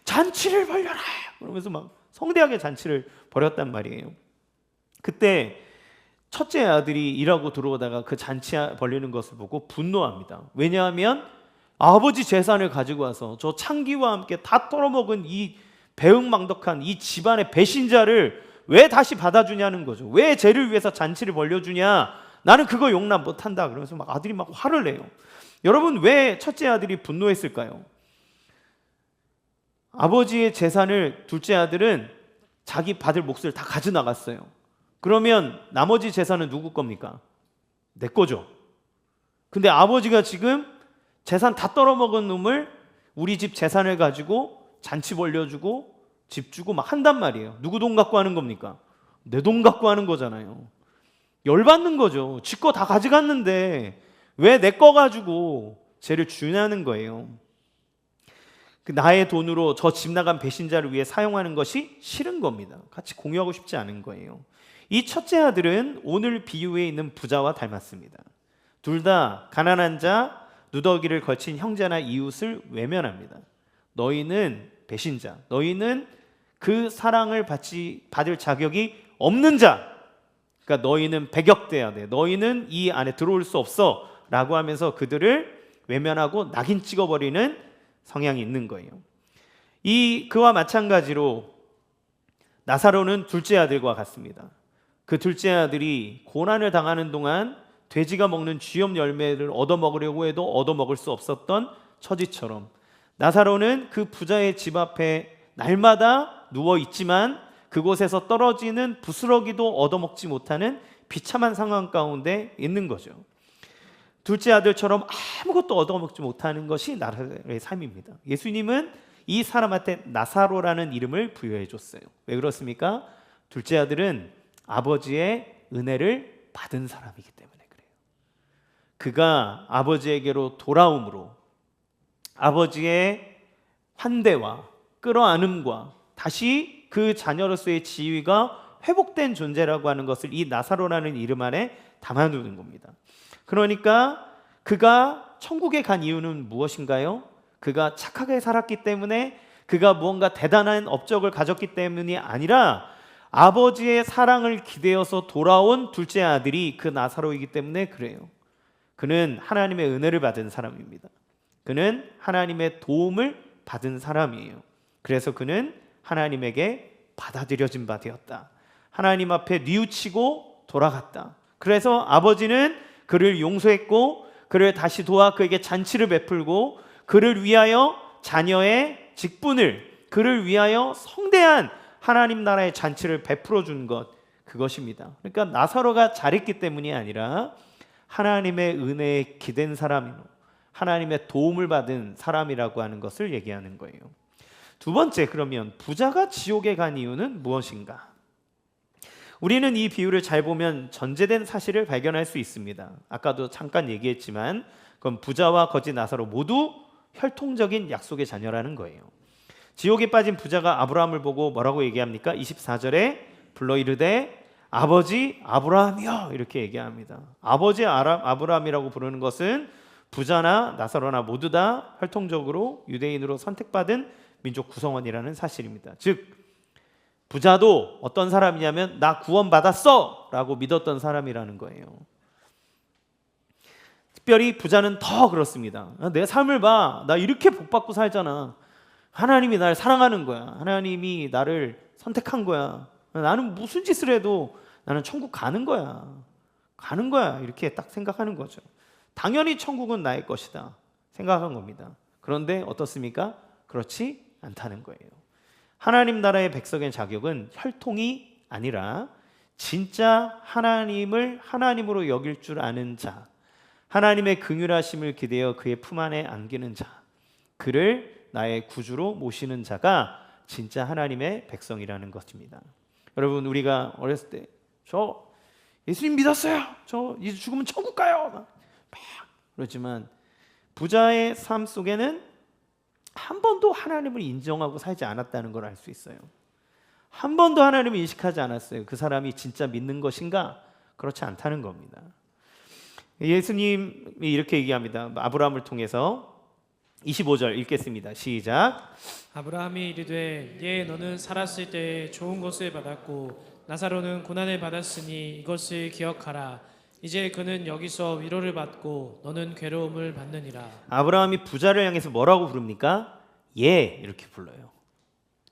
잔치를 벌려라 그러면서 막 성대하게 잔치를 벌였단 말이에요. 그때 첫째 아들이 일하고 들어오다가 그 잔치 벌리는 것을 보고 분노합니다. 왜냐하면 아버지 재산을 가지고 와서 저 창기와 함께 다 털어먹은 이 배은망덕한 이 집안의 배신자를 왜 다시 받아주냐는 거죠. 왜 쟤를 위해서 잔치를 벌려주냐? 나는 그거 용납 못한다. 그러면서 막 아들이 막 화를 내요. 여러분, 왜 첫째 아들이 분노했을까요? 아버지의 재산을 둘째 아들은 자기 받을 몫을 다 가져나갔어요. 그러면 나머지 재산은 누구 겁니까? 내 거죠. 근데 아버지가 지금 재산 다 떨어먹은 놈을 우리 집 재산을 가지고 잔치 벌려주고 집 주고 막 한단 말이에요. 누구 돈 갖고 하는 겁니까? 내 돈 갖고 하는 거잖아요. 열받는 거죠. 지 거 다 가져갔는데 왜 내 거 가지고 쟤를 주냐는 거예요. 나의 돈으로 저 집 나간 배신자를 위해 사용하는 것이 싫은 겁니다. 같이 공유하고 싶지 않은 거예요. 이 첫째 아들은 오늘 비유에 있는 부자와 닮았습니다. 둘 다 가난한 자, 누더기를 걸친 형제나 이웃을 외면합니다. 너희는 배신자, 너희는 그 사랑을 받을 자격이 없는 자, 그러니까 너희는 배격돼야 돼, 너희는 이 안에 들어올 수 없어 라고 하면서 그들을 외면하고 낙인 찍어버리는 성향이 있는 거예요. 그와 마찬가지로 나사로는 둘째 아들과 같습니다. 그 둘째 아들이 고난을 당하는 동안 돼지가 먹는 쥐염 열매를 얻어먹으려고 해도 얻어먹을 수 없었던 처지처럼 나사로는 그 부자의 집 앞에 날마다 누워있지만 그곳에서 떨어지는 부스러기도 얻어먹지 못하는 비참한 상황 가운데 있는 거죠. 둘째 아들처럼 아무것도 얻어먹지 못하는 것이 나사로의 삶입니다. 예수님은 이 사람한테 나사로라는 이름을 부여해 줬어요. 왜 그렇습니까? 둘째 아들은 아버지의 은혜를 받은 사람이기 때문에 그래요. 그가 아버지에게로 돌아옴으로 아버지의 환대와 끌어안음과 다시 그 자녀로서의 지위가 회복된 존재라고 하는 것을 이 나사로라는 이름 안에 담아두는 겁니다. 그러니까 그가 천국에 간 이유는 무엇인가요? 그가 착하게 살았기 때문에, 그가 무언가 대단한 업적을 가졌기 때문이 아니라 아버지의 사랑을 기대어서 돌아온 둘째 아들이 그 나사로이기 때문에 그래요. 그는 하나님의 은혜를 받은 사람입니다. 그는 하나님의 도움을 받은 사람이에요. 그래서 그는 하나님에게 받아들여진 바 되었다. 하나님 앞에 뉘우치고 돌아갔다. 그래서 아버지는 그를 용서했고 그를 다시 도와 그에게 잔치를 베풀고 그를 위하여 자녀의 직분을, 그를 위하여 성대한 하나님 나라의 잔치를 베풀어 준 것, 그것입니다. 그러니까 나사로가 잘했기 때문이 아니라 하나님의 은혜에 기댄 사람이고 하나님의 도움을 받은 사람이라고 하는 것을 얘기하는 거예요. 두 번째, 그러면 부자가 지옥에 간 이유는 무엇인가? 우리는 이 비유를 잘 보면 전제된 사실을 발견할 수 있습니다. 아까도 잠깐 얘기했지만 그건 부자와 거지 나사로 모두 혈통적인 약속의 자녀라는 거예요. 지옥에 빠진 부자가 아브라함을 보고 뭐라고 얘기합니까? 24절에 불러 이르되 아버지 아브라함이여 이렇게 얘기합니다. 아버지 아브라함이라고 부르는 것은 부자나 나사로나 모두 다 혈통적으로 유대인으로 선택받은 민족 구성원이라는 사실입니다. 즉 부자도 어떤 사람이냐면 나 구원받았어 라고 믿었던 사람이라는 거예요. 특별히 부자는 더 그렇습니다. 내 삶을 봐. 나 이렇게 복받고 살잖아. 하나님이 날 사랑하는 거야. 하나님이 나를 선택한 거야. 나는 무슨 짓을 해도 나는 천국 가는 거야. 가는 거야. 이렇게 딱 생각하는 거죠. 당연히 천국은 나의 것이다 생각한 겁니다. 그런데 어떻습니까? 그렇지 않다는 거예요. 하나님 나라의 백성의 자격은 혈통이 아니라 진짜 하나님을 하나님으로 여길 줄 아는 자, 하나님의 긍휼하심을 기대어 그의 품 안에 안기는 자, 그를 나의 구주로 모시는 자가 진짜 하나님의 백성이라는 것입니다. 여러분 우리가 어렸을 때 저 예수님 믿었어요. 저 이제 죽으면 천국 가요. 막 그렇지만 부자의 삶 속에는 한 번도 하나님을 인정하고 살지 않았다는 걸 알 수 있어요. 한 번도 하나님을 인식하지 않았어요. 그 사람이 진짜 믿는 것인가? 그렇지 않다는 겁니다. 예수님이 이렇게 얘기합니다. 아브라함을 통해서 25절 읽겠습니다. 시작. 아브라함이 이르되 예 너는 살았을 때 좋은 것을 받았고 나사로는 고난을 받았으니 이것을 기억하라. 이제 그는 여기서 위로를 받고 너는 괴로움을 받느니라. 아브라함이 부자를 향해서 뭐라고 부릅니까? 예 이렇게 불러요.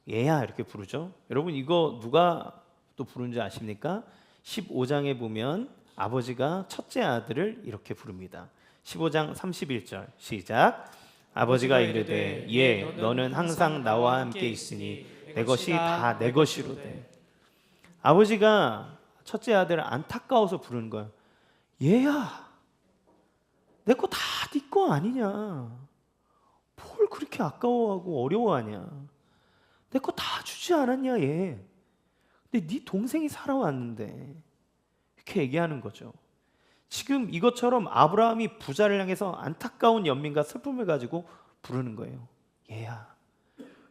얘야 이렇게 부르죠. 여러분 이거 누가 또 부른지 아십니까? 15장에 보면 아버지가 첫째 아들을 이렇게 부릅니다. 15장 31절 시작. 아버지가 이르되 예 너는 항상 나와 함께 있으니 내 것이 다 내 것이로되. 아버지가 첫째 아들을 안타까워서 부르는 거예요. 얘야 내 거 다 네 거 아니냐. 뭘 그렇게 아까워하고 어려워하냐. 내 거 다 주지 않았냐 얘. 근데 네 동생이 살아왔는데 이렇게 얘기하는 거죠. 지금 이것처럼 아브라함이 부자를 향해서 안타까운 연민과 슬픔을 가지고 부르는 거예요. 얘야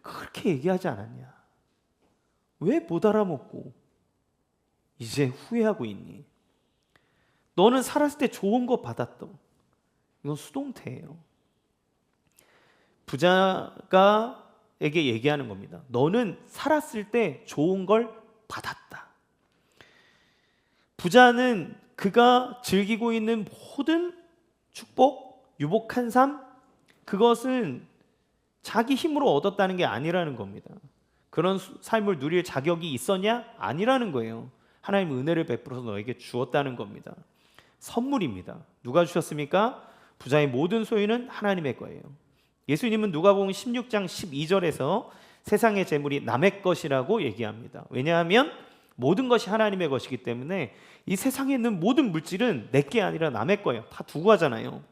그렇게 얘기하지 않았냐. 왜 못 알아먹고 이제 후회하고 있니. 너는 살았을 때 좋은 거 받았던. 이건 수동태예요. 부자가에게 얘기하는 겁니다. 너는 살았을 때 좋은 걸 받았다. 부자는 그가 즐기고 있는 모든 축복, 유복한 삶, 그것은 자기 힘으로 얻었다는 게 아니라는 겁니다. 그런 삶을 누릴 자격이 있었냐? 아니라는 거예요. 하나님 은혜를 베풀어서 너에게 주었다는 겁니다. 선물입니다. 누가 주셨습니까? 부자의 모든 소유는 하나님의 거예요. 예수님은 누가복음 16장 12절에서 세상의 재물이 남의 것이라고 얘기합니다. 왜냐하면 모든 것이 하나님의 것이기 때문에 이 세상에 있는 모든 물질은 내게 아니라 남의 거예요. 다 두고 하잖아요.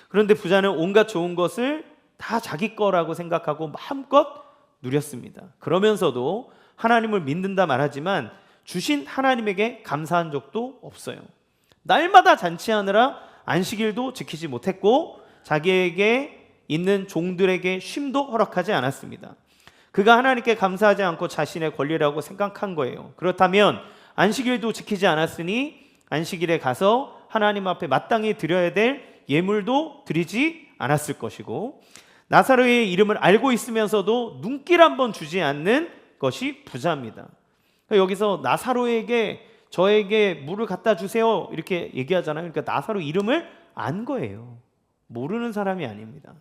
그런데 부자는 온갖 좋은 것을 다 자기 거라고 생각하고 마음껏 누렸습니다. 그러면서도 하나님을 믿는다 말하지만 주신 하나님에게 감사한 적도 없어요. 날마다 잔치하느라 안식일도 지키지 못했고 자기에게 있는 종들에게 쉼도 허락하지 않았습니다. 그가 하나님께 감사하지 않고 자신의 권리라고 생각한 거예요. 그렇다면 안식일도 지키지 않았으니 안식일에 가서 하나님 앞에 마땅히 드려야 될 예물도 드리지 않았을 것이고 나사로의 이름을 알고 있으면서도 눈길 한번 주지 않는 것이 부자입니다. 여기서 나사로에게 저에게 물을 갖다 주세요 이렇게 얘기하잖아요. 그러니까 나사로 이름을 안 거예요. 모르는 사람이 아닙니다.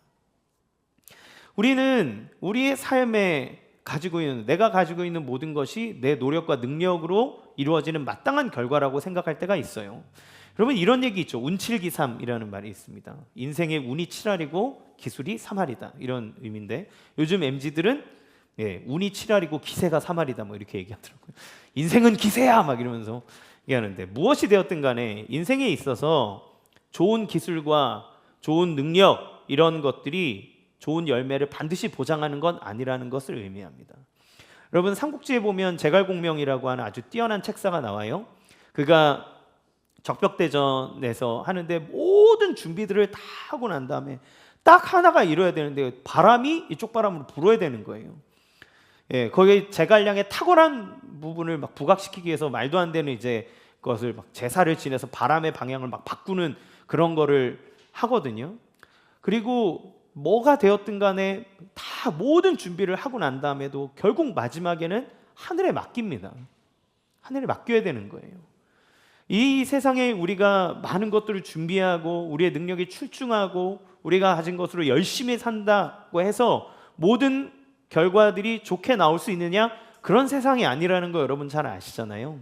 우리는 우리의 삶에 가지고 있는 내가 가지고 있는 모든 것이 내 노력과 능력으로 이루어지는 마땅한 결과라고 생각할 때가 있어요. 여러분 이런 얘기 있죠. 운칠기삼이라는 말이 있습니다. 인생의 운이 7알이고 기술이 3알이다 이런 의미인데 요즘 MZ들은 운이 7알이고 기세가 3알이다 뭐 이렇게 얘기하더라고요. 인생은 기세야 막 이러면서 얘기하는데 무엇이 되었든 간에 인생에 있어서 좋은 기술과 좋은 능력 이런 것들이 좋은 열매를 반드시 보장하는 건 아니라는 것을 의미합니다. 여러분 삼국지에 보면 제갈공명이라고 하는 아주 뛰어난 책사가 나와요. 그가 적벽대전에서 하는데 모든 준비들을 다 하고 난 다음에 딱 하나가 이뤄야 되는데 바람이 이쪽 바람으로 불어야 되는 거예요. 예, 거기 제갈량의 탁월한 부분을 막 부각시키기 위해서 말도 안 되는 이제 그것을 막 제사를 지내서 바람의 방향을 막 바꾸는 그런 거를 하거든요. 그리고 뭐가 되었든 간에 다 모든 준비를 하고 난 다음에도 결국 마지막에는 하늘에 맡깁니다. 하늘에 맡겨야 되는 거예요. 이 세상에 우리가 많은 것들을 준비하고 우리의 능력이 출중하고 우리가 가진 것으로 열심히 산다고 해서 모든 결과들이 좋게 나올 수 있느냐? 그런 세상이 아니라는 거 여러분 잘 아시잖아요.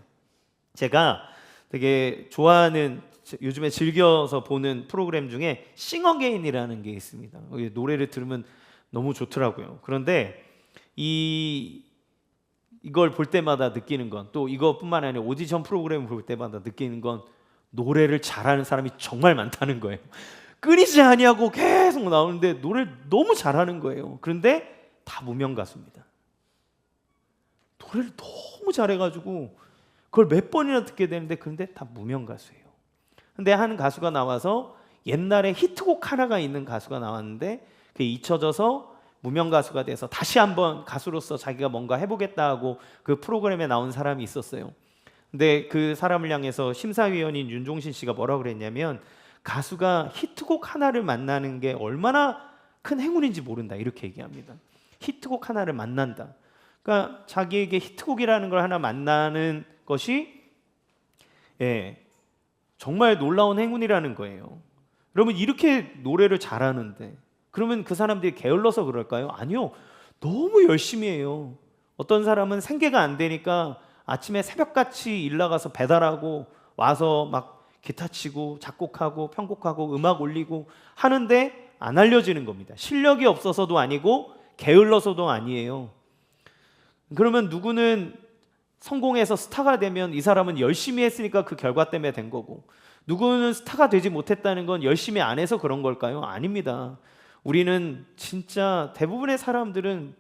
제가 되게 좋아하는, 요즘에 즐겨서 보는 프로그램 중에 싱어게인이라는 게 있습니다. 노래를 들으면 너무 좋더라고요. 그런데 이걸 볼 때마다 느끼는 건, 또 이것뿐만 아니라 오디션 프로그램을 볼 때마다 느끼는 건 노래를 잘하는 사람이 정말 많다는 거예요. 끊이지 아니하고 계속 나오는데 노래를 너무 잘하는 거예요. 그런데 다 무명 가수입니다. 노래를 너무 잘해가지고 그걸 몇 번이나 듣게 되는데 그런데 다 무명 가수예요. 근데 한 가수가 나와서 옛날에 히트곡 하나가 있는 가수가 나왔는데 그게 잊혀져서 무명 가수가 돼서 다시 한번 가수로서 자기가 뭔가 해보겠다 하고 그 프로그램에 나온 사람이 있었어요. 근데 그 사람을 향해서 심사위원인 윤종신 씨가 뭐라고 그랬냐면, 가수가 히트곡 하나를 만나는 게 얼마나 큰 행운인지 모른다, 이렇게 얘기합니다. 히트곡 하나를 만난다. 그러니까 자기에게 히트곡이라는 걸 하나 만나는 것이 정말 놀라운 행운이라는 거예요. 여러분, 이렇게 노래를 잘하는데 그러면 그 사람들이 게을러서 그럴까요? 아니요. 너무 열심히 해요. 어떤 사람은 생계가 안 되니까 아침에 새벽같이 일 나가서 배달하고 와서 막 기타 치고 작곡하고 편곡하고 음악 올리고 하는데 안 알려지는 겁니다. 실력이 없어서도 아니고 게을러서도 아니에요. 그러면 누구는 성공해서 스타가 되면 이 사람은 열심히 했으니까 그 결과 때문에 된 거고, 누구는 스타가 되지 못했다는 건 열심히 안 해서 그런 걸까요? 아닙니다. 우리는 진짜 대부분의 사람들은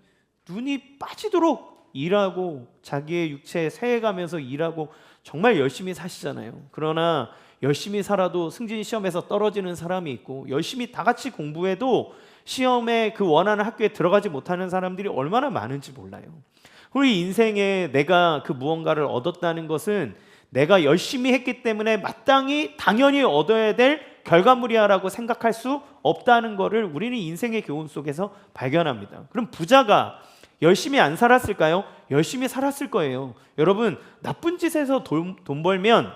눈이 빠지도록 일하고 자기의 육체에 새해가면서 일하고 정말 열심히 사시잖아요. 그러나 열심히 살아도 승진 시험에서 떨어지는 사람이 있고, 열심히 다 같이 공부해도 시험에 그 원하는 학교에 들어가지 못하는 사람들이 얼마나 많은지 몰라요. 우리 인생에 내가 그 무언가를 얻었다는 것은 내가 열심히 했기 때문에 마땅히 당연히 얻어야 될 결과물이야라고 생각할 수 없다는 것을 우리는 인생의 교훈 속에서 발견합니다. 그럼 부자가 열심히 안 살았을까요? 열심히 살았을 거예요. 여러분, 나쁜 짓에서 돈 벌면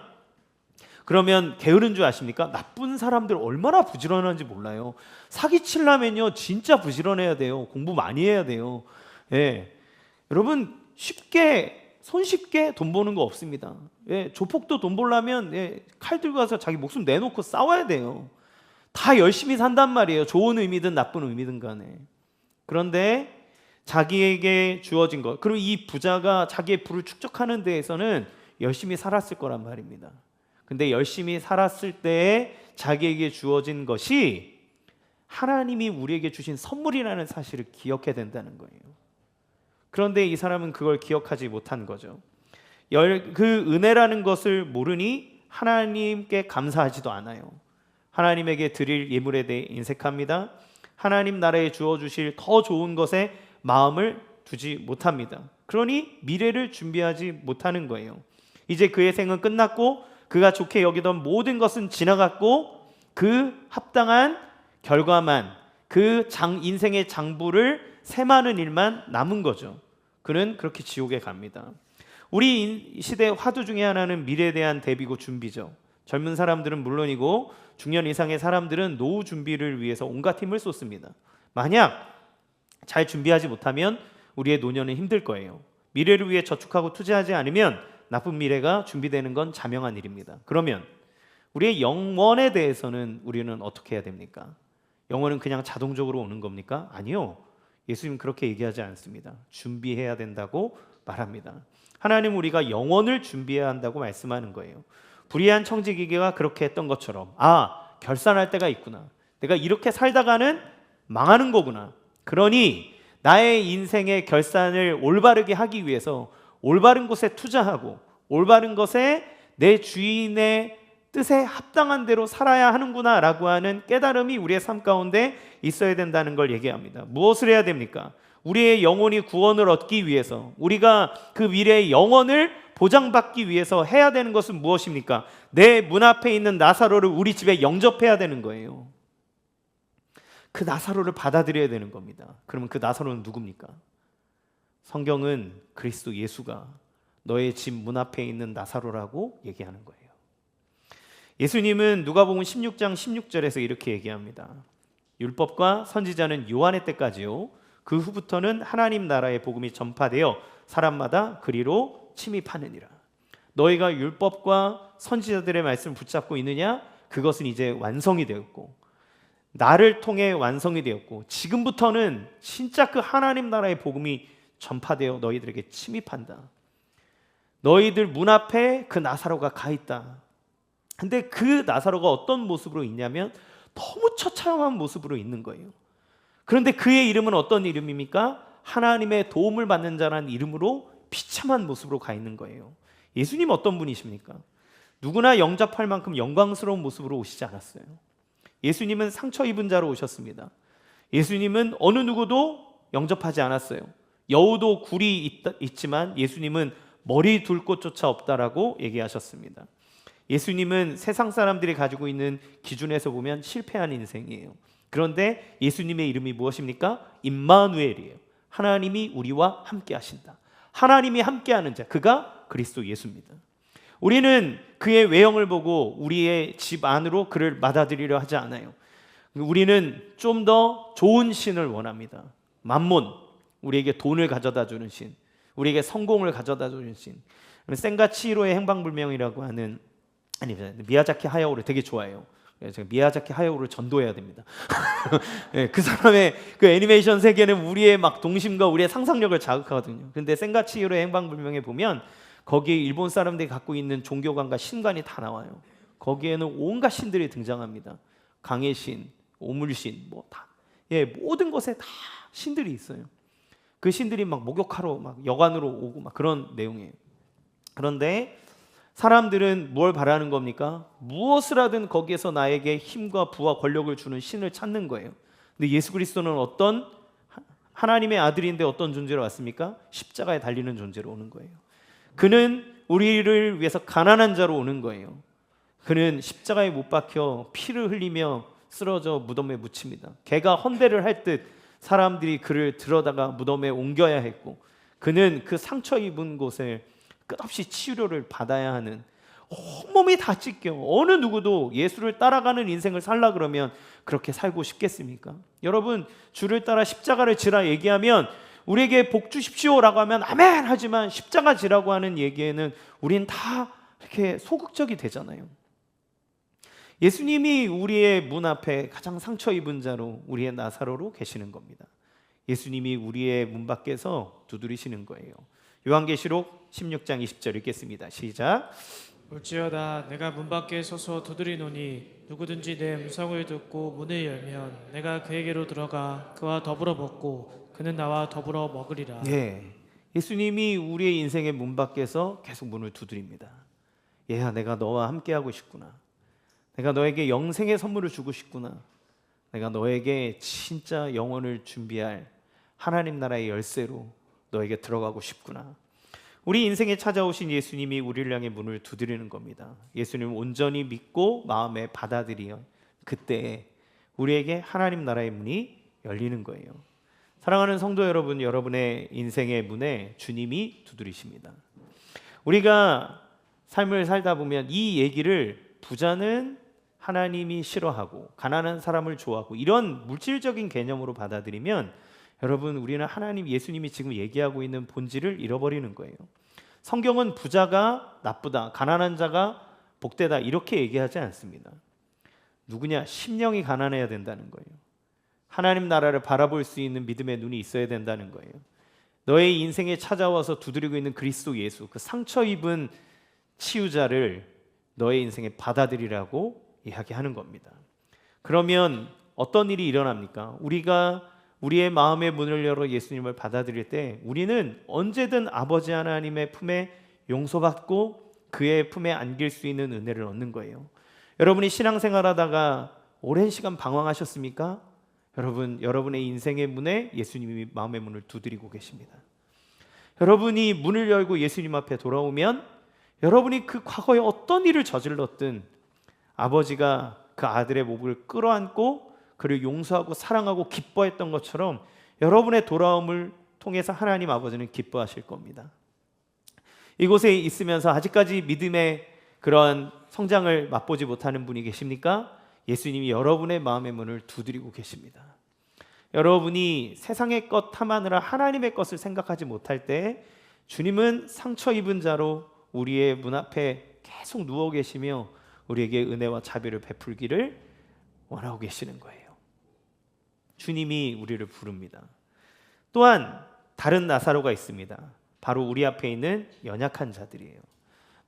그러면 게으른 줄 아십니까? 나쁜 사람들 얼마나 부지런한지 몰라요. 사기치려면요 진짜 부지런해야 돼요. 공부 많이 해야 돼요. 여러분, 손쉽게 돈 버는 거 없습니다. 조폭도 돈 벌려면 칼 들고 가서 자기 목숨 내놓고 싸워야 돼요. 다 열심히 산단 말이에요. 좋은 의미든 나쁜 의미든 간에. 그런데 자기에게 주어진 것, 그리고 이 부자가 자기의 부를 축적하는 데에서는 열심히 살았을 거란 말입니다. 근데 열심히 살았을 때에 자기에게 주어진 것이 하나님이 우리에게 주신 선물이라는 사실을 기억해야 된다는 거예요. 그런데 이 사람은 그걸 기억하지 못한 거죠. 그 은혜라는 것을 모르니 하나님께 감사하지도 않아요. 하나님에게 드릴 예물에 대해 인색합니다. 하나님 나라에 주어주실 더 좋은 것에 마음을 두지 못합니다. 그러니 미래를 준비하지 못하는 거예요. 이제 그의 생은 끝났고 그가 좋게 여기던 모든 것은 지나갔고 그 합당한 결과만, 그 인생의 장부를 세마는 일만 남은 거죠. 그는 그렇게 지옥에 갑니다. 우리 시대 화두 중에 하나는 미래에 대한 대비고 준비죠. 젊은 사람들은 물론이고 중년 이상의 사람들은 노후 준비를 위해서 온갖 힘을 쏟습니다. 만약 잘 준비하지 못하면 우리의 노년은 힘들 거예요. 미래를 위해 저축하고 투자하지 않으면 나쁜 미래가 준비되는 건 자명한 일입니다. 그러면 우리의 영원에 대해서는 우리는 어떻게 해야 됩니까? 영원은 그냥 자동적으로 오는 겁니까? 아니요. 예수님 그렇게 얘기하지 않습니다. 준비해야 된다고 말합니다. 하나님 우리가 영원을 준비해야 한다고 말씀하는 거예요. 불의한 청지기계가 그렇게 했던 것처럼, 결산할 때가 있구나. 내가 이렇게 살다가는 망하는 거구나. 그러니 나의 인생의 결산을 올바르게 하기 위해서 올바른 곳에 투자하고 올바른 것에 내 주인의 뜻에 합당한 대로 살아야 하는구나라고 하는 깨달음이 우리의 삶 가운데 있어야 된다는 걸 얘기합니다. 무엇을 해야 됩니까? 우리의 영혼이 구원을 얻기 위해서, 우리가 그 미래의 영혼을 보장받기 위해서 해야 되는 것은 무엇입니까? 내 문 앞에 있는 나사로를 우리 집에 영접해야 되는 거예요. 그 나사로를 받아들여야 되는 겁니다. 그러면 그 나사로는 누굽니까? 성경은 그리스도 예수가 너의 집 문 앞에 있는 나사로라고 얘기하는 거예요. 예수님은 누가복음 16장 16절에서 이렇게 얘기합니다. 율법과 선지자는 요한의 때까지요, 그 후부터는 하나님 나라의 복음이 전파되어 사람마다 그리로 침입하느니라. 너희가 율법과 선지자들의 말씀을 붙잡고 있느냐? 그것은 이제 완성이 되었고, 나를 통해 완성이 되었고, 지금부터는 진짜 그 하나님 나라의 복음이 전파되어 너희들에게 침입한다. 너희들 문 앞에 그 나사로가 가 있다. 근데 그 나사로가 어떤 모습으로 있냐면 너무 처참한 모습으로 있는 거예요. 그런데 그의 이름은 어떤 이름입니까? 하나님의 도움을 받는 자라는 이름으로 비참한 모습으로 가 있는 거예요. 예수님 어떤 분이십니까? 누구나 영접할 만큼 영광스러운 모습으로 오시지 않았어요. 예수님은 상처 입은 자로 오셨습니다. 예수님은 어느 누구도 영접하지 않았어요. 여우도 굴이 있지만 예수님은 머리 둘 곳조차 없다라고 얘기하셨습니다. 예수님은 세상 사람들이 가지고 있는 기준에서 보면 실패한 인생이에요. 그런데 예수님의 이름이 무엇입니까? 임마누엘이에요. 하나님이 우리와 함께 하신다. 하나님이 함께하는 자, 그가 그리스도 예수입니다. 우리는 그의 외형을 보고 우리의 집 안으로 그를 받아들이려 하지 않아요. 우리는 좀 더 좋은 신을 원합니다. 맘몬, 우리에게 돈을 가져다 주는 신, 우리에게 성공을 가져다 주는 신. 센가 치히로의 행방불명이라고 하는, 미야자키 하야오를 되게 좋아해요. 제가 미야자키 하야오를 전도해야 됩니다. 네, 그 사람의 그 애니메이션 세계는 우리의 막 동심과 우리의 상상력을 자극하거든요. 그런데 센가 치히로의 행방불명에 보면 거기에 일본 사람들이 갖고 있는 종교관과 신관이 다 나와요. 거기에는 온갖 신들이 등장합니다. 강의 신, 오물신, 뭐 다, 모든 것에 다 신들이 있어요. 그 신들이 막 목욕하러 막 여관으로 오고 막 그런 내용이에요. 그런데 사람들은 뭘 바라는 겁니까? 무엇을 하든 거기에서 나에게 힘과 부와 권력을 주는 신을 찾는 거예요. 근데 예수 그리스도는 어떤 하나님의 아들인데 어떤 존재로 왔습니까? 십자가에 달리는 존재로 오는 거예요. 그는 우리를 위해서 가난한 자로 오는 거예요. 그는 십자가에 못 박혀 피를 흘리며 쓰러져 무덤에 묻힙니다. 개가 헌대를 할 듯 사람들이 그를 들어다가 무덤에 옮겨야 했고, 그는 그 상처 입은 곳을 끝없이 치료를 받아야 하는, 온몸이 다 찢겨. 어느 누구도 예수를 따라가는 인생을 살라 그러면 그렇게 살고 싶겠습니까? 여러분, 주를 따라 십자가를 지라 얘기하면 우리에게 복 주십시오라고 하면 아멘 하지만 십자가 지라고 하는 얘기에는 우린 다 이렇게 소극적이 되잖아요. 예수님이 우리의 문 앞에 가장 상처 입은 자로, 우리의 나사로로 계시는 겁니다. 예수님이 우리의 문 밖에서 두드리시는 거예요. 요한계시록 16장 20절 읽겠습니다. 시작. 볼지어다 내가 문 밖에 서서 두드리노니 누구든지 내 음성을 듣고 문을 열면 내가 그에게로 들어가 그와 더불어 먹고 그는 나와 더불어 먹으리라. 예수님이 우리의 인생의 문 밖에서 계속 문을 두드립니다. 얘야, 내가 너와 함께하고 싶구나. 내가 너에게 영생의 선물을 주고 싶구나. 내가 너에게 진짜 영혼을 준비할 하나님 나라의 열쇠로 너에게 들어가고 싶구나. 우리 인생에 찾아오신 예수님이 우리를 향해 문을 두드리는 겁니다. 예수님을 온전히 믿고 마음에 받아들이면 그때 우리에게 하나님 나라의 문이 열리는 거예요. 사랑하는 성도 여러분, 여러분의 인생의 문에 주님이 두드리십니다. 우리가 삶을 살다 보면 이 얘기를 부자는 하나님이 싫어하고 가난한 사람을 좋아하고 이런 물질적인 개념으로 받아들이면 여러분, 우리는 하나님, 예수님이 지금 얘기하고 있는 본질을 잃어버리는 거예요. 성경은 부자가 나쁘다, 가난한 자가 복되다 이렇게 얘기하지 않습니다. 누구냐? 심령이 가난해야 된다는 거예요. 하나님 나라를 바라볼 수 있는 믿음의 눈이 있어야 된다는 거예요. 너의 인생에 찾아와서 두드리고 있는 그리스도 예수, 그 상처 입은 치유자를 너의 인생에 받아들이라고 이야기하는 겁니다. 그러면 어떤 일이 일어납니까? 우리가 우리의 마음의 문을 열어 예수님을 받아들일 때 우리는 언제든 아버지 하나님의 품에 용서받고 그의 품에 안길 수 있는 은혜를 얻는 거예요. 여러분이 신앙생활하다가 오랜 시간 방황하셨습니까? 여러분, 여러분의 인생의 문에 예수님이 마음의 문을 두드리고 계십니다. 여러분이 문을 열고 예수님 앞에 돌아오면 여러분이 그 과거에 어떤 일을 저질렀든 아버지가 그 아들의 목을 끌어안고 그를 용서하고 사랑하고 기뻐했던 것처럼 여러분의 돌아옴을 통해서 하나님 아버지는 기뻐하실 겁니다. 이곳에 있으면서 아직까지 믿음의 그러한 성장을 맛보지 못하는 분이 계십니까? 예수님이 여러분의 마음의 문을 두드리고 계십니다. 여러분이 세상의 것 탐하느라 하나님의 것을 생각하지 못할 때 주님은 상처 입은 자로 우리의 문 앞에 계속 누워 계시며 우리에게 은혜와 자비를 베풀기를 원하고 계시는 거예요. 주님이 우리를 부릅니다. 또한 다른 나사로가 있습니다. 바로 우리 앞에 있는 연약한 자들이에요.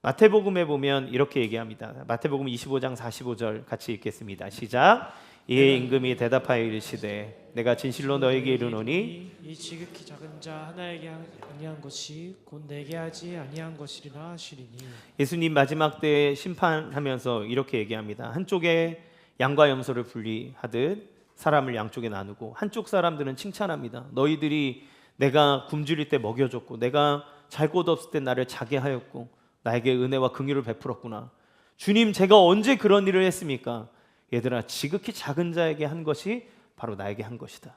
마태복음에 보면 이렇게 얘기합니다. 마태복음 25장 45절 같이 읽겠습니다. 시작. 이에 임금이 대답하여 이르시되 내가 진실로 너에게 이르노니 이 지극히 작은 자 하나에게 아니한 것이 곧 내게 하지 아니한 것이리라 하시리니. 예수님 마지막 때에 심판하면서 이렇게 얘기합니다. 한쪽에 양과 염소를 분리하듯 사람을 양쪽에 나누고 한쪽 사람들은 칭찬합니다. 너희들이 내가 굶주릴 때 먹여줬고 내가 잘 곳 없을 때 나를 자게 하였고 나에게 은혜와 긍휼을 베풀었구나. 주님, 제가 언제 그런 일을 했습니까? 얘들아, 지극히 작은 자에게 한 것이 바로 나에게 한 것이다.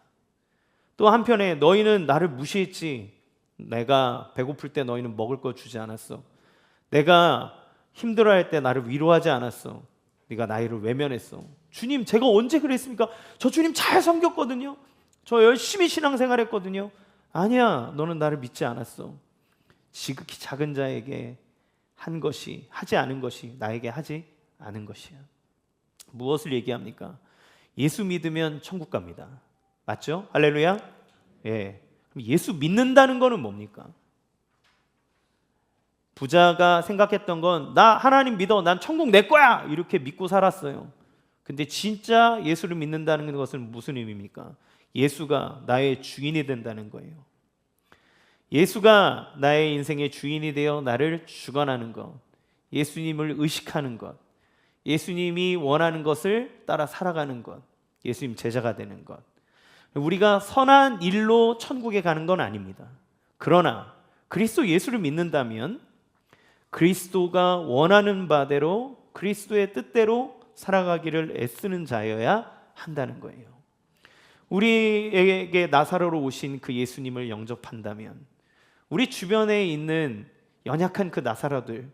또 한편에 너희는 나를 무시했지. 내가 배고플 때 너희는 먹을 거 주지 않았어. 내가 힘들어할 때 나를 위로하지 않았어. 네가 나를 외면했어. 주님, 제가 언제 그랬습니까? 저 주님 잘 섬겼거든요. 저 열심히 신앙생활했거든요. 아니야, 너는 나를 믿지 않았어. 지극히 작은 자에게 한 것이, 하지 않은 것이 나에게 하지 않은 것이야. 무엇을 얘기합니까? 예수 믿으면 천국 갑니다. 맞죠? 할렐루야. 예. 그럼 예수 믿는다는 거는 뭡니까? 부자가 생각했던 건 나 하나님 믿어, 난 천국 내 거야, 이렇게 믿고 살았어요. 근데 진짜 예수를 믿는다는 것은 무슨 의미입니까? 예수가 나의 주인이 된다는 거예요. 예수가 나의 인생의 주인이 되어 나를 주관하는 것, 예수님을 의식하는 것, 예수님이 원하는 것을 따라 살아가는 것, 예수님 제자가 되는 것. 우리가 선한 일로 천국에 가는 건 아닙니다. 그러나 그리스도 예수를 믿는다면 그리스도가 원하는 바대로 그리스도의 뜻대로 살아가기를 애쓰는 자여야 한다는 거예요. 우리에게 나사로로 오신 그 예수님을 영접한다면 우리 주변에 있는 연약한 그 나사로들,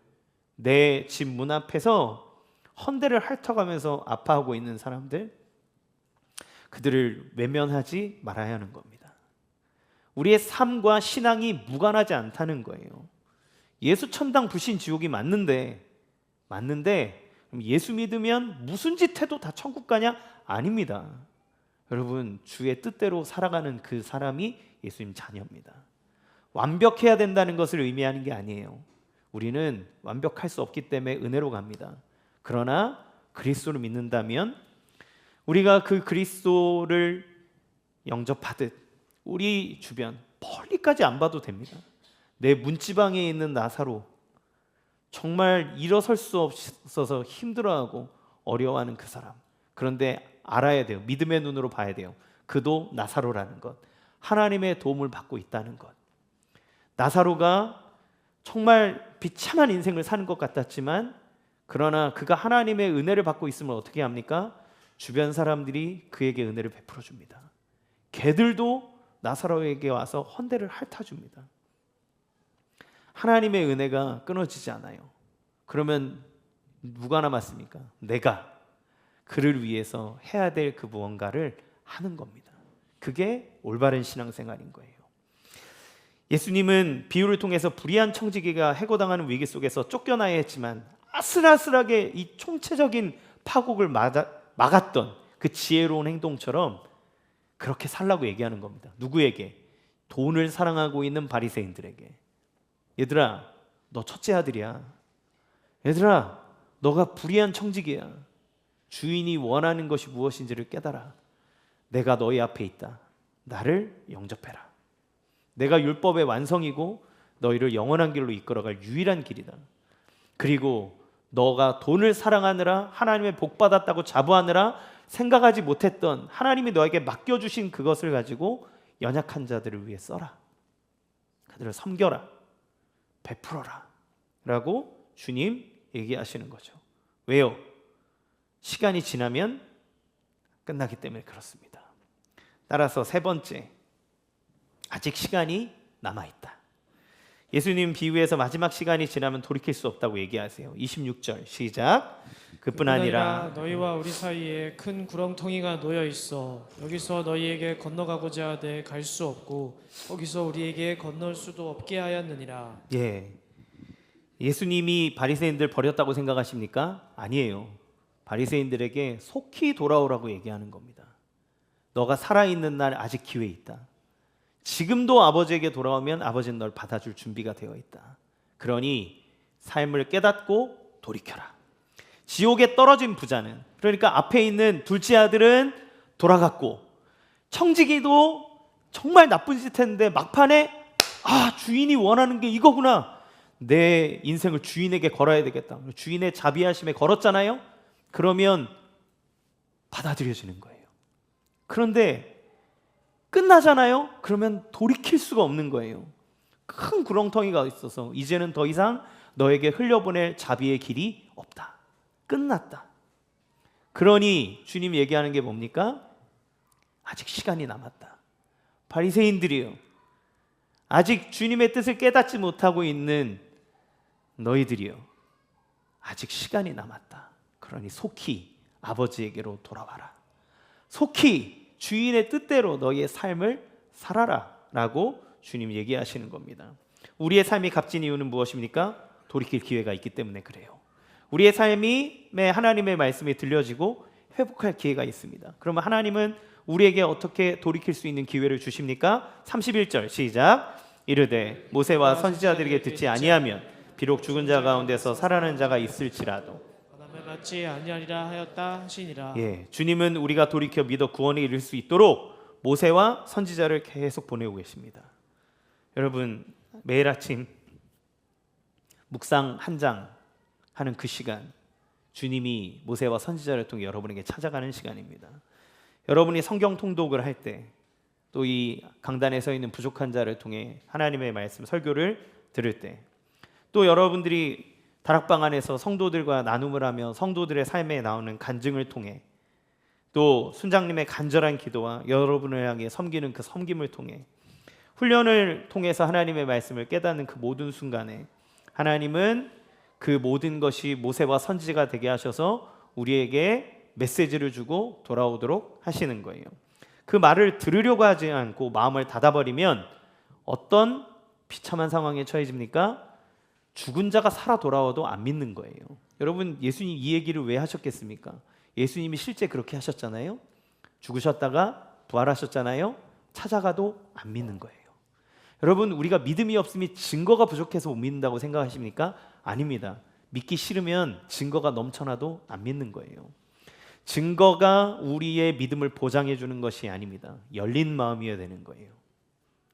내 집 문 앞에서 헌대를 핥아가면서 아파하고 있는 사람들, 그들을 외면하지 말아야 하는 겁니다. 우리의 삶과 신앙이 무관하지 않다는 거예요. 예수 천당 불신 지옥이 맞는데 그럼 예수 믿으면 무슨 짓 해도 다 천국 가냐? 아닙니다. 여러분, 주의 뜻대로 살아가는 그 사람이 예수님 자녀입니다. 완벽해야 된다는 것을 의미하는 게 아니에요. 우리는 완벽할 수 없기 때문에 은혜로 갑니다. 그러나 그리스도를 믿는다면 우리가 그 그리스도를 영접하듯 우리 주변 멀리까지 안 봐도 됩니다. 내 문지방에 있는 나사로, 정말 일어설 수 없어서 힘들어하고 어려워하는 그 사람, 그런데 알아야 돼요. 믿음의 눈으로 봐야 돼요. 그도 나사로라는 것, 하나님의 도움을 받고 있다는 것. 나사로가 정말 비참한 인생을 사는 것 같았지만 그러나 그가 하나님의 은혜를 받고 있으면 어떻게 합니까? 주변 사람들이 그에게 은혜를 베풀어 줍니다. 개들도 나사로에게 와서 헌대를 핥아줍니다. 하나님의 은혜가 끊어지지 않아요. 그러면 누가 남았습니까? 내가 그를 위해서 해야 될 그 무언가를 하는 겁니다. 그게 올바른 신앙생활인 거예요. 예수님은 비유를 통해서 불의한 청지기가 해고당하는 위기 속에서 쫓겨나야 했지만 아슬아슬하게 이 총체적인 파국을 막았던 그 지혜로운 행동처럼 그렇게 살라고 얘기하는 겁니다. 누구에게? 돈을 사랑하고 있는 바리새인들에게. 얘들아, 너 첫째 아들이야. 얘들아, 너가 불의한 청지기야. 주인이 원하는 것이 무엇인지를 깨달아. 내가 너희 앞에 있다. 나를 영접해라. 내가 율법의 완성이고 너희를 영원한 길로 이끌어갈 유일한 길이다. 그리고 너가 돈을 사랑하느라 하나님의 복 받았다고 자부하느라 생각하지 못했던 하나님이 너에게 맡겨주신 그것을 가지고 연약한 자들을 위해 써라. 그들을 섬겨라. 베풀어라. 라고 주님 얘기하시는 거죠. 왜요? 시간이 지나면 끝나기 때문에 그렇습니다. 따라서 세 번째, 아직 시간이 남아있다. 예수님 비유에서 마지막 시간이 지나면 돌이킬 수 없다고 얘기하세요. 26절 시작. 그뿐 아니라 너희와 우리 사이에 큰 구렁텅이가 놓여 있어. 여기서 너희에게 건너가고자 하되 갈 수 없고 거기서 우리에게 건널 수도 없게 하였느니라. 예수님이 바리새인들 버렸다고 생각하십니까? 아니에요. 바리새인들에게 속히 돌아오라고 얘기하는 겁니다. 너가 살아있는 날 아직 기회 있다. 지금도 아버지에게 돌아오면 아버지는 널 받아줄 준비가 되어 있다. 그러니 삶을 깨닫고 돌이켜라. 지옥에 떨어진 부자는, 그러니까 앞에 있는 둘째 아들은 돌아갔고, 청지기도 정말 나쁜 짓 했는데 막판에 주인이 원하는 게 이거구나. 내 인생을 주인에게 걸어야 되겠다. 주인의 자비하심에 걸었잖아요. 그러면 받아들여지는 거예요. 그런데 끝나잖아요. 그러면 돌이킬 수가 없는 거예요. 큰 구렁텅이가 있어서 이제는 더 이상 너에게 흘려보낼 자비의 길이 없다. 끝났다. 그러니 주님 얘기하는 게 뭡니까? 아직 시간이 남았다. 바리새인들이요, 아직 주님의 뜻을 깨닫지 못하고 있는 너희들이요, 아직 시간이 남았다. 그러니 속히 아버지에게로 돌아와라. 속히 주인의 뜻대로 너희의 삶을 살아라 라고 주님 얘기하시는 겁니다. 우리의 삶이 값진 이유는 무엇입니까? 돌이킬 기회가 있기 때문에 그래요. 우리의 삶이 하나님의 말씀이 들려지고 회복할 기회가 있습니다. 그러면 하나님은 우리에게 어떻게 돌이킬 수 있는 기회를 주십니까? 31절 시작. 이르되 모세와 선지자들에게 듣지 아니하면 비록 죽은 자 가운데서 살아나는 자가 있을지라도 바람에 맞지 아니하리라 하였다 하시니라. 주님은 우리가 돌이켜 믿어 구원에 이를 수 있도록 모세와 선지자를 계속 보내고 계십니다. 여러분, 매일 아침 묵상 한 장 하는 그 시간, 주님이 모세와 선지자를 통해 여러분에게 찾아가는 시간입니다. 여러분이 성경 통독을 할 때, 또 이 강단에 서 있는 부족한 자를 통해 하나님의 말씀 설교를 들을 때, 또 여러분들이 다락방 안에서 성도들과 나눔을 하며 성도들의 삶에 나오는 간증을 통해, 또 순장님의 간절한 기도와 여러분을 향해 섬기는 그 섬김을 통해, 훈련을 통해서 하나님의 말씀을 깨닫는 그 모든 순간에 하나님은 그 모든 것이 모세와 선지자가 되게 하셔서 우리에게 메시지를 주고 돌아오도록 하시는 거예요. 그 말을 들으려고 하지 않고 마음을 닫아버리면 어떤 비참한 상황에 처해집니까? 죽은 자가 살아 돌아와도 안 믿는 거예요. 여러분, 예수님 이 얘기를 왜 하셨겠습니까? 예수님이 실제 그렇게 하셨잖아요. 죽으셨다가 부활하셨잖아요. 찾아가도 안 믿는 거예요. 여러분, 우리가 믿음이 없으면 증거가 부족해서 못 믿는다고 생각하십니까? 아닙니다. 믿기 싫으면 증거가 넘쳐나도 안 믿는 거예요. 증거가 우리의 믿음을 보장해 주는 것이 아닙니다. 열린 마음이어야 되는 거예요.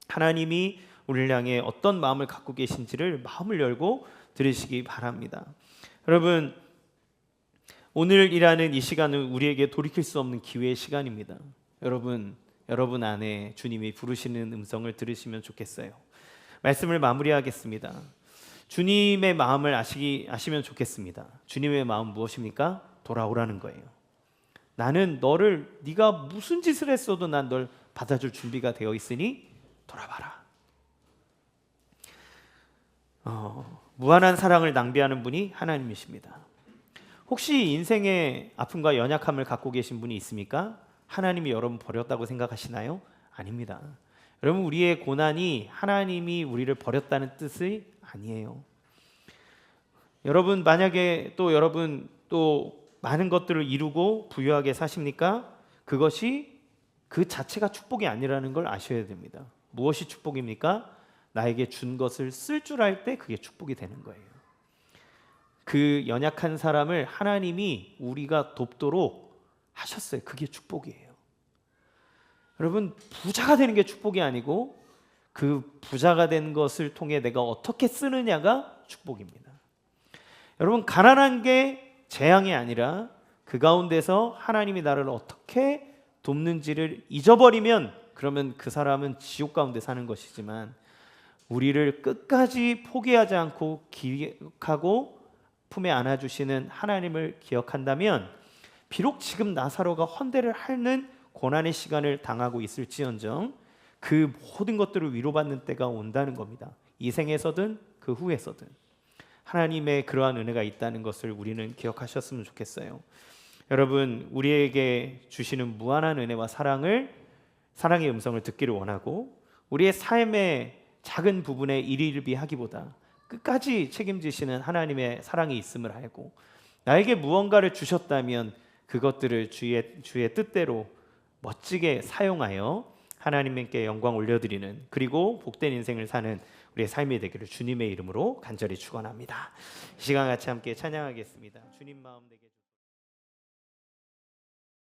하나님이 우리를 향해 어떤 마음을 갖고 계신지를 마음을 열고 들으시기 바랍니다. 여러분, 오늘이라는 이 시간은 우리에게 돌이킬 수 없는 기회의 시간입니다. 여러분 안에 주님이 부르시는 음성을 들으시면 좋겠어요. 말씀을 마무리하겠습니다. 주님의 마음을 아시면 좋겠습니다. 주님의 마음 무엇입니까? 돌아오라는 거예요. 나는 네가 무슨 짓을 했어도 난 널 받아줄 준비가 되어 있으니 돌아봐라. 무한한 사랑을 낭비하는 분이 하나님이십니다. 혹시 인생의 아픔과 연약함을 갖고 계신 분이 있습니까? 하나님이 여러분 버렸다고 생각하시나요? 아닙니다. 여러분, 우리의 고난이 하나님이 우리를 버렸다는 뜻이 아니에요. 여러분, 만약에 여러분 많은 것들을 이루고 부유하게 사십니까? 그것이 그 자체가 축복이 아니라는 걸 아셔야 됩니다. 무엇이 축복입니까? 나에게 준 것을 쓸 줄 알 때 그게 축복이 되는 거예요. 그 연약한 사람을 하나님이 우리가 돕도록 하셨어요. 그게 축복이에요. 여러분, 부자가 되는 게 축복이 아니고 그 부자가 된 것을 통해 내가 어떻게 쓰느냐가 축복입니다. 여러분, 가난한 게 재앙이 아니라 그 가운데서 하나님이 나를 어떻게 돕는지를 잊어버리면, 그러면 그 사람은 지옥 가운데 사는 것이지만, 우리를 끝까지 포기하지 않고 기억하고 품에 안아주시는 하나님을 기억한다면, 비록 지금 나사로가 헌대를 하는 고난의 시간을 당하고 있을지언정 그 모든 것들을 위로받는 때가 온다는 겁니다. 이 생에서든 그 후에서든 하나님의 그러한 은혜가 있다는 것을 우리는 기억하셨으면 좋겠어요. 여러분, 우리에게 주시는 무한한 은혜와 사랑의 음성을 듣기를 원하고, 우리의 삶의 작은 부분에 일일비하기보다 끝까지 책임지시는 하나님의 사랑이 있음을 알고, 나에게 무언가를 주셨다면 그것들을 주의 뜻대로 멋지게 사용하여 하나님께 영광 올려드리는, 그리고 복된 인생을 사는 우리의 삶이 되기를 주님의 이름으로 간절히 축원합니다. 이 시간 같이 함께 찬양하겠습니다. 주님 마음 되게